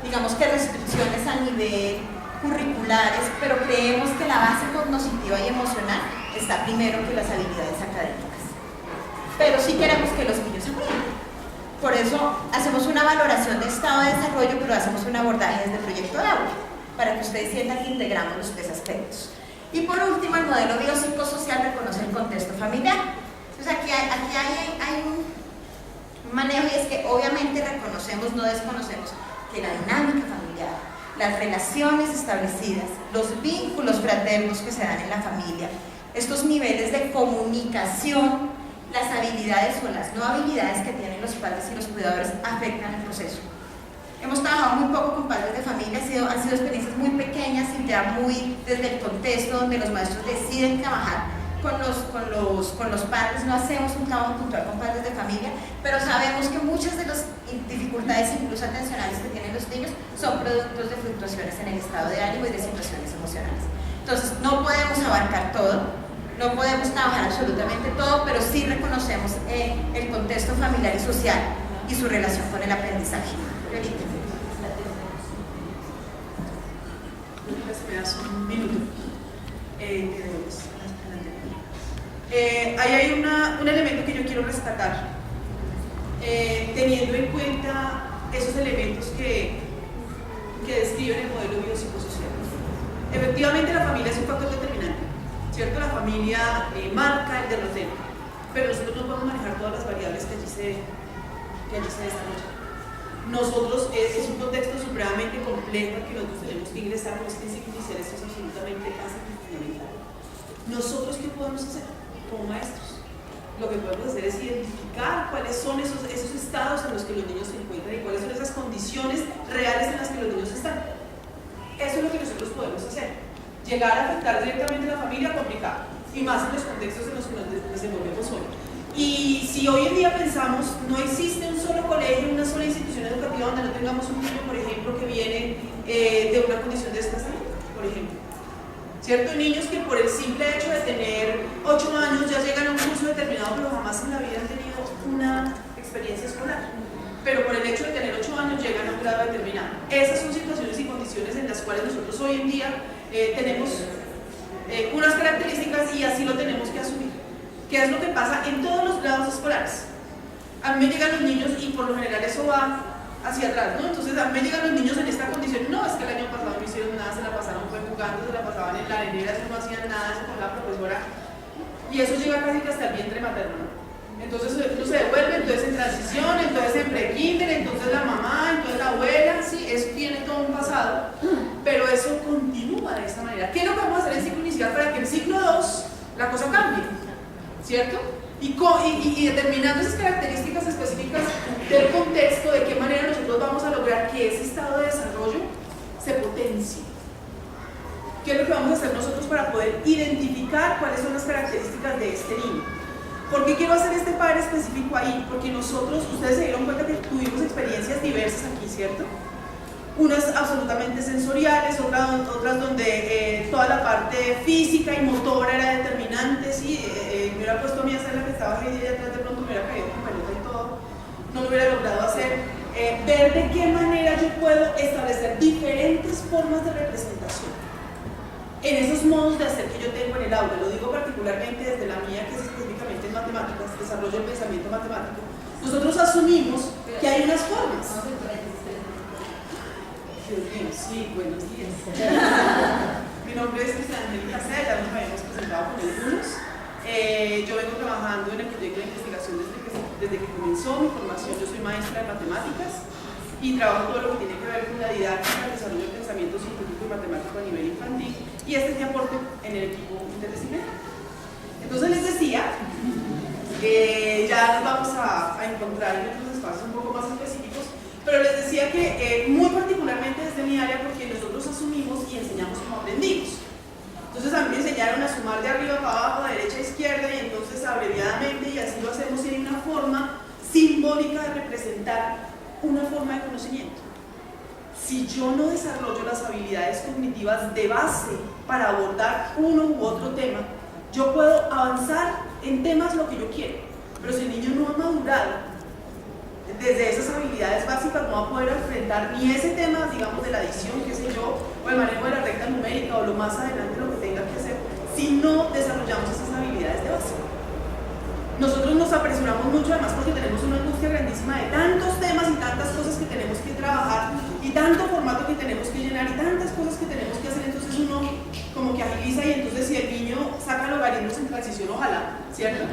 digamos que restricciones a nivel curriculares, pero creemos que la base cognitiva y emocional está primero que las habilidades académicas. Pero sí queremos que los niños aprendan. Por eso hacemos una valoración de estado de desarrollo, pero hacemos un abordaje desde el proyecto de aula, para que ustedes sientan que integramos los 3 aspectos. Y por último, el modelo biopsicosocial reconoce el contexto familiar. Entonces aquí hay un manejo, y es que obviamente reconocemos, no desconocemos, que la dinámica familiar, las relaciones establecidas, los vínculos fraternos que se dan en la familia, estos niveles de comunicación, las habilidades o las no habilidades que tienen los padres y los cuidadores afectan el proceso. Hemos trabajado muy poco con padres de familia, han sido experiencias muy pequeñas y ya muy desde el contexto donde los maestros deciden trabajar con los padres. No hacemos un trabajo puntual con padres de familia, pero sabemos que muchas de las dificultades, incluso atencionales, que tienen los niños son productos de fluctuaciones en el estado de ánimo y de situaciones emocionales. Entonces no podemos abarcar todo, no podemos trabajar absolutamente todo, pero sí reconocemos el contexto familiar y social y su relación con el aprendizaje. Un minuto. Ahí hay un elemento que yo quiero rescatar, teniendo en cuenta esos elementos que describen el modelo biopsicosocial. Efectivamente, la familia es un factor determinante, ¿cierto? La familia marca el derrotero, pero nosotros no podemos manejar todas las variables que allí se desarrollan. Nosotros, es un contexto supremamente complejo que nosotros tenemos que ingresar, no es que iniciar, esto es absolutamente fundamental. ¿Nosotros qué podemos hacer como maestros? Lo que podemos hacer es identificar cuáles son esos estados en los que los niños se encuentran y cuáles son esas condiciones reales en las que los niños están. Eso es lo que nosotros podemos hacer. Llegar a afectar directamente a la familia, complicado, y más en los contextos en los que nos desenvolvemos hoy. Y si hoy en día pensamos, no existe un solo colegio, una sola institución educativa donde no tengamos un niño, por ejemplo, que viene de una condición de desplazamiento, por ejemplo. ¿Cierto? Niños que por el simple hecho de tener 8 años ya llegan a un curso determinado, pero jamás en la vida han tenido una experiencia escolar. Pero por el hecho de tener 8 años llegan a un grado determinado. Esas son situaciones y condiciones en las cuales nosotros hoy en día tenemos unas características y así lo tenemos que asumir. ¿Qué es lo que pasa en todos los grados escolares? A mí me llegan los niños y por lo general eso va hacia atrás, ¿no? Entonces a mí me llegan los niños en esta condición, no, es que el año pasado no hicieron nada, se la pasaron fue jugando, se la pasaban en la arenera, eso no hacían nada, eso con la profesora, y eso llega casi que hasta el vientre materno, ¿no? Entonces uno se devuelve, entonces en transición, entonces en pre-kinder, entonces la mamá, entonces la abuela, sí, eso tiene todo un pasado, pero eso continúa de esta manera. ¿Qué es lo que vamos a hacer en ciclo inicial para que en ciclo 2 la cosa cambie? ¿Cierto? Y determinando esas características específicas del contexto, de qué manera nosotros vamos a lograr que ese estado de desarrollo se potencie. ¿Qué es lo que vamos a hacer nosotros para poder identificar cuáles son las características de este niño? ¿Por qué quiero hacer este padre específico ahí? Porque nosotros, ustedes se dieron cuenta que tuvimos experiencias diversas aquí, ¿cierto? unas absolutamente sensoriales, otras donde toda la parte física y motora era determinante. Sí, me hubiera puesto a mí a hacer la que estaba ahí atrás, de pronto me hubiera caído con pelota y todo, no lo hubiera logrado hacer. Ver de qué manera yo puedo establecer diferentes formas de representación en esos modos de hacer que yo tengo en el aula. Lo digo particularmente desde la mía, que es específicamente en matemáticas, desarrollo del pensamiento matemático. Nosotros asumimos que hay unas formas. Dios mío, sí, buenos días. Mi nombre es Cristian Angélica Sea, ya nos habíamos presentado con algunos. Yo vengo trabajando en el proyecto de investigación desde que comenzó mi formación. Yo soy maestra de matemáticas y trabajo todo lo que tiene que ver con la didáctica, el desarrollo del pensamiento científico y matemático a nivel infantil, y este es mi aporte en el equipo interdisciplinario. Entonces les decía que ya nos vamos a encontrar en otros espacios un poco más específicos, pero les decía que muy particularmente desde mi área, porque nosotros asumimos y enseñamos como aprendimos. Entonces a mí me enseñaron a sumar de arriba para abajo, de derecha a izquierda, y entonces abreviadamente, y así lo hacemos, y hay una forma simbólica de representar una forma de conocimiento. Si yo no desarrollo las habilidades cognitivas de base para abordar uno u otro tema, yo puedo avanzar en temas lo que yo quiero, pero si el niño no ha madurado desde esas habilidades básicas, no va a poder enfrentar ni ese tema, digamos, de la adición, qué sé yo, o el manejo de la recta numérica, o lo más adelante lo que tenga que hacer, si no desarrollamos esas habilidades de base. Nosotros nos apresuramos mucho, además, porque tenemos una angustia grandísima de tantos temas y tantas cosas que tenemos que trabajar, y tanto formato que tenemos que llenar, y tantas cosas que tenemos que hacer. Entonces uno como que agiliza, y entonces si el niño saca logaritmos en transición, ojalá, ¿cierto?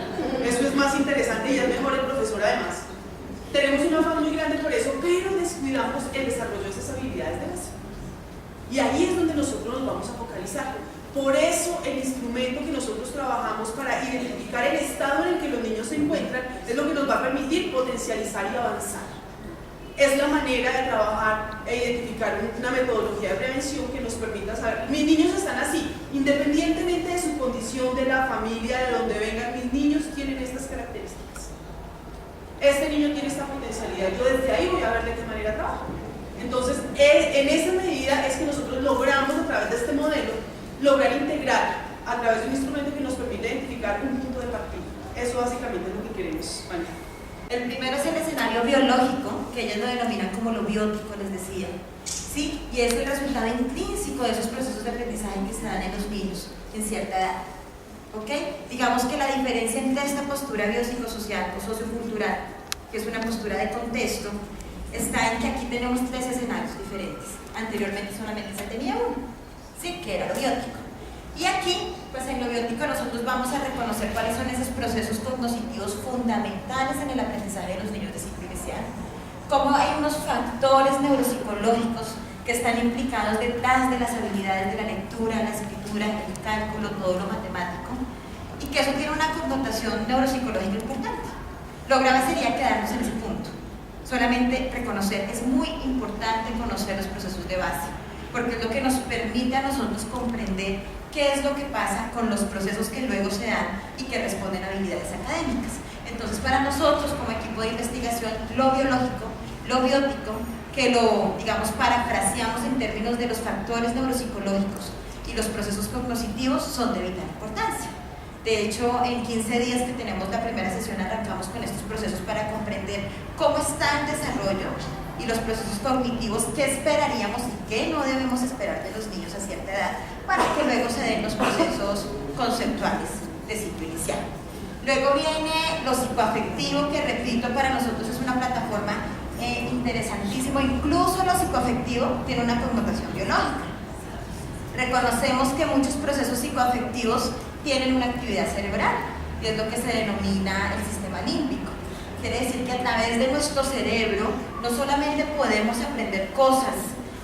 Eso es más interesante y es mejor el profesor además. Tenemos un afán muy grande por eso, pero descuidamos el desarrollo de esas habilidades de base. Y ahí es donde nosotros nos vamos a focalizar. Por eso el instrumento que nosotros trabajamos para identificar el estado en el que los niños se encuentran es lo que nos va a permitir potencializar y avanzar. Es la manera de trabajar e identificar una metodología de prevención que nos permita saber, mis niños están así, independientemente de su condición, de la familia, de donde vengan, mis niños tienen estas características. Este niño tiene esta potencialidad, yo desde ahí voy a ver de qué manera trabajo. Entonces, en esa medida es que nosotros logramos, a través de este modelo, lograr integrar a través de un instrumento que nos permite identificar un punto de partida. Eso básicamente es lo que queremos manejar. El primero es el escenario biológico, que ellos lo denominan como lo biótico, les decía, ¿sí? Y es el resultado intrínseco de esos procesos de aprendizaje que se dan en los niños en cierta edad. ¿Ok? Digamos que la diferencia entre esta postura biopsicosocial o sociocultural, que es una postura de contexto, está en que aquí tenemos tres escenarios diferentes. Anteriormente solamente se tenía uno, ¿sí? Que era lo biótico. Y aquí, pues en lo biótico nosotros vamos a reconocer cuáles son esos procesos cognitivos fundamentales en el aprendizaje de los niños de ciclo inicial, cómo hay unos factores neuropsicológicos que están implicados detrás de las habilidades de la lectura, la escritura, el cálculo, todo lo matemático, y que eso tiene una connotación neuropsicológica importante. Lo grave sería quedarnos en ese punto. Solamente reconocer, es muy importante conocer los procesos de base, porque es lo que nos permite a nosotros comprender qué es lo que pasa con los procesos que luego se dan y que responden a habilidades académicas. Entonces, para nosotros como equipo de investigación, lo biológico, lo biótico, que lo, digamos, parafraseamos en términos de los factores neuropsicológicos y los procesos cognitivos, son de vital importancia. De hecho, en 15 días que tenemos la primera sesión arrancamos con estos procesos para comprender cómo está el desarrollo y los procesos cognitivos, qué esperaríamos y qué no debemos esperar de los niños a cierta edad para que luego se den los procesos conceptuales de ciclo inicial. Luego viene lo psicoafectivo, que repito, para nosotros es una plataforma interesantísimo. Incluso lo psicoafectivo tiene una connotación biológica. Reconocemos que muchos procesos psicoafectivos tienen una actividad cerebral, y es lo que se denomina el sistema límbico. Quiere decir que a través de nuestro cerebro no solamente podemos aprender cosas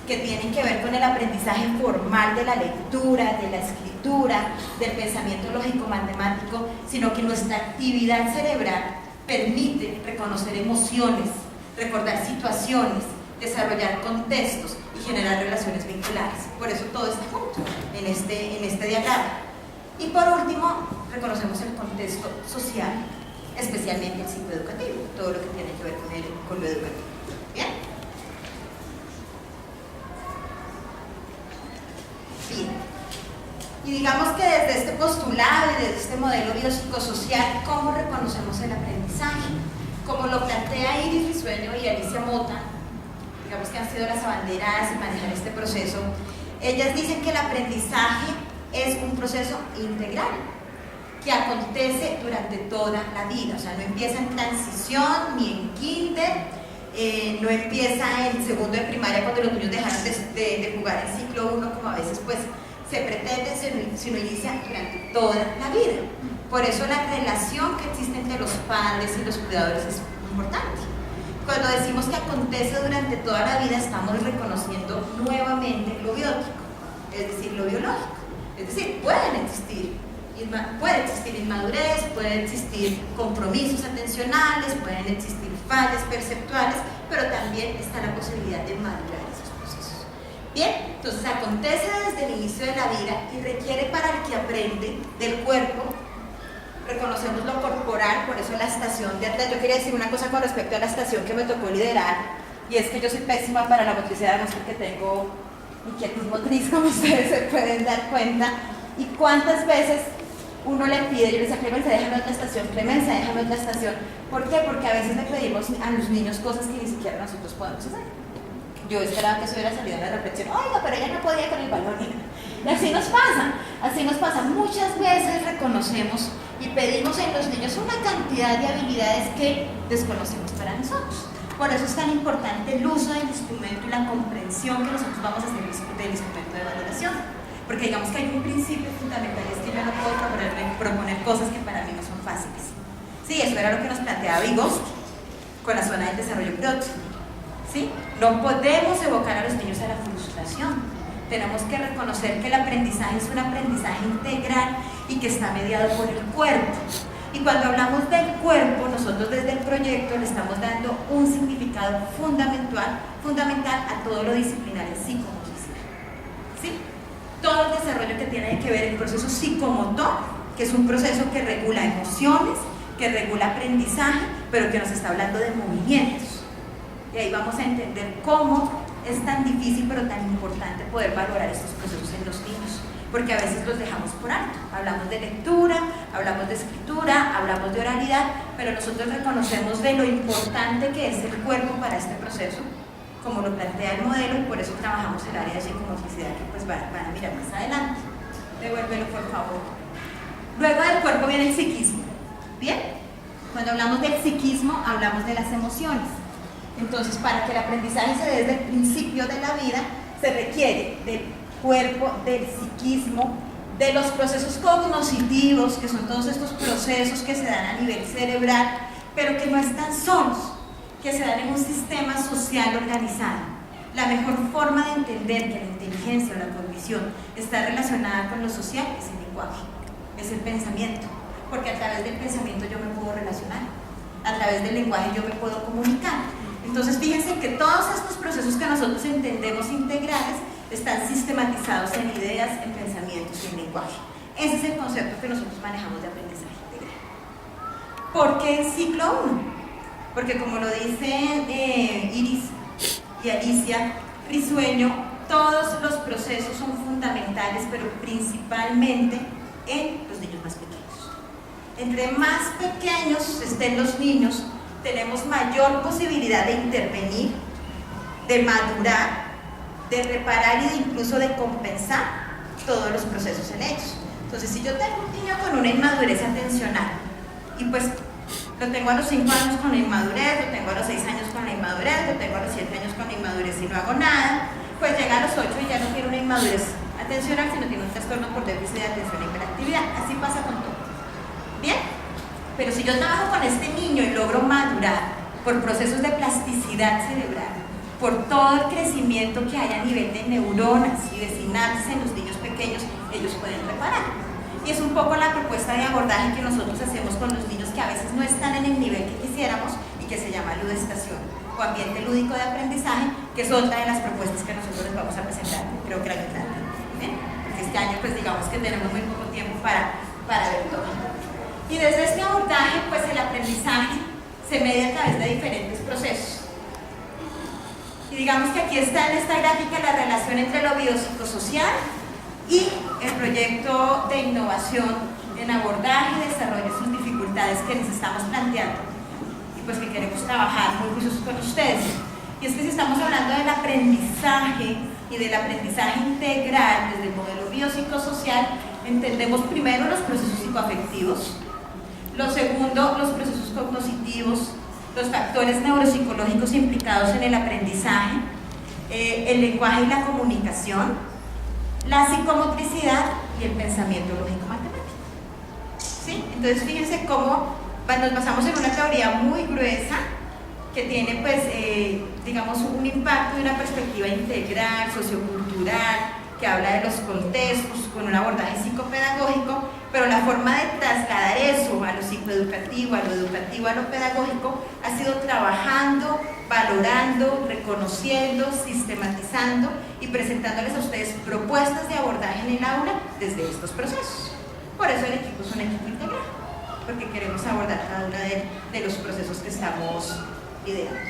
que tienen que ver con el aprendizaje formal de la lectura, de la escritura, del pensamiento lógico-matemático, sino que nuestra actividad cerebral permite reconocer emociones, recordar situaciones, desarrollar contextos y generar relaciones vinculares. Por eso todo está junto en este diagrama. Y por último, reconocemos el contexto social, especialmente el psicoeducativo, todo lo que tiene que ver con lo educativo. ¿Bien? Y digamos que desde este postulado y desde este modelo biopsicosocial, ¿cómo reconocemos el aprendizaje? Como lo plantea Iris Risueño y Alicia Mota, digamos que han sido las abanderadas en manejar este proceso, ellas dicen que el aprendizaje es un proceso integral, que acontece durante toda la vida, o sea, no empieza en transición ni en kinder, no empieza en segundo de primaria cuando los niños dejaron de jugar en ciclo 1, como a veces pues se pretende, sino inicia durante toda la vida. Por eso la relación que existe entre los padres y los cuidadores es importante. Cuando decimos que acontece durante toda la vida, estamos reconociendo nuevamente lo biótico, es decir, lo biológico. Es decir, puede existir inmadurez, pueden existir compromisos atencionales, pueden existir fallas perceptuales, pero también está la posibilidad de madurar esos procesos. Bien, entonces acontece desde el inicio de la vida y requiere para el que aprende del cuerpo. Reconocemos lo corporal, por eso la estación de atrás. Yo quería decir una cosa con respecto a la estación que me tocó liderar, y es que yo soy pésima para la motricidad, además porque tengo inquietud motriz, como ustedes se pueden dar cuenta. Y cuántas veces uno le pide, yo le decía, Clemencia, déjame otra estación, Clemencia, déjame otra estación. ¿Por qué? Porque a veces le pedimos a los niños cosas que ni siquiera nosotros podemos hacer. Yo esperaba que eso hubiera salido en la reflexión, oiga, pero ella no podía con el balón. Y así nos pasa. Muchas veces reconocemos y pedimos en los niños una cantidad de habilidades que desconocemos para nosotros. Por eso es tan importante el uso del instrumento y la comprensión que nosotros vamos a hacer del instrumento de valoración. Porque digamos que hay un principio fundamental, es que yo no puedo proponer cosas que para mí no son fáciles. Sí, eso era lo que nos planteaba Vygotsky con la zona del desarrollo próximo. ¿Sí? No podemos evocar a los niños a la frustración. Tenemos que reconocer que el aprendizaje es un aprendizaje integral y que está mediado por el cuerpo. Y cuando hablamos del cuerpo, nosotros desde el proyecto le estamos dando un significado fundamental a todo lo disciplinar en psicomotricidad. ¿Sí? Todo el desarrollo que tiene que ver el proceso psicomotor, que es un proceso que regula emociones, que regula aprendizaje, pero que nos está hablando de movimientos. Y ahí vamos a entender cómo es tan difícil pero tan importante poder valorar estos procesos en los niños, porque a veces los dejamos por alto. Hablamos de lectura, hablamos de escritura, hablamos de oralidad, pero nosotros reconocemos de lo importante que es el cuerpo para este proceso, como lo plantea el modelo, y por eso trabajamos el área de psicomotricidad, que pues van a mirar más adelante. Devuélvelo, por favor. Luego del cuerpo viene el psiquismo. ¿Bien? Cuando hablamos del psiquismo, hablamos de las emociones. Entonces, para que el aprendizaje se dé desde el principio de la vida, se requiere del cuerpo, del psiquismo, de los procesos cognitivos, que son todos estos procesos que se dan a nivel cerebral, pero que no están solos, que se dan en un sistema social organizado. La mejor forma de entender que la inteligencia o la cognición está relacionada con lo social es el lenguaje, es el pensamiento, porque a través del pensamiento yo me puedo relacionar, a través del lenguaje yo me puedo comunicar. Entonces fíjense que todos estos procesos que nosotros entendemos integrales están sistematizados en ideas, en pensamientos y en lenguaje. Ese es el concepto que nosotros manejamos de aprendizaje integral. ¿Por qué el ciclo 1? Porque como lo dicen Iris y Alicia Risueño, todos los procesos son fundamentales, pero principalmente en los niños más pequeños. Entre más pequeños estén los niños, tenemos mayor posibilidad de intervenir, de madurar, de reparar e incluso de compensar todos los procesos en ellos. Entonces, si yo tengo un niño con una inmadurez atencional y pues lo tengo a los 5 años con la inmadurez, lo tengo a los 6 años con la inmadurez, lo tengo a los 7 años con la inmadurez y no hago nada, pues llega a los 8 y ya no tiene una inmadurez atencional, sino tiene un trastorno por déficit de atención e hiperactividad. Así pasa con todo. ¿Bien? Pero si yo trabajo con este niño y logro madurar por procesos de plasticidad cerebral, por todo el crecimiento que hay a nivel de neuronas y de sinapsis en los niños pequeños, ellos pueden reparar. Y es un poco la propuesta de abordaje que nosotros hacemos con los niños que a veces no están en el nivel que quisiéramos y que se llama ludestación o ambiente lúdico de aprendizaje, que es otra de las propuestas que nosotros les vamos a presentar, creo que la mitad. Porque este año pues digamos que tenemos muy poco tiempo para ver todo. Y desde este abordaje, pues el aprendizaje se media a través de diferentes procesos. Y digamos que aquí está en esta gráfica la relación entre lo biopsicosocial y el proyecto de innovación en abordaje y desarrollo de sus dificultades que les estamos planteando y pues que queremos trabajar muy juiciosos con ustedes. Y es que si estamos hablando del aprendizaje y del aprendizaje integral desde el modelo biopsicosocial, entendemos primero los procesos psicoafectivos, lo segundo, los procesos cognitivos, los factores neuropsicológicos implicados en el aprendizaje, el lenguaje y la comunicación, la psicomotricidad y el pensamiento lógico-matemático. ¿Sí? Entonces fíjense cómo nos basamos en una teoría muy gruesa que tiene pues digamos un impacto y una perspectiva integral, sociocultural, que habla de los contextos con un abordaje psicopedagógico, pero la forma de trasladar eso a lo psicoeducativo, a lo educativo, a lo pedagógico, ha sido trabajando, valorando, reconociendo, sistematizando y presentándoles a ustedes propuestas de abordaje en el aula desde estos procesos. Por eso el equipo es un equipo integral, porque queremos abordar cada uno de los procesos que estamos ideando.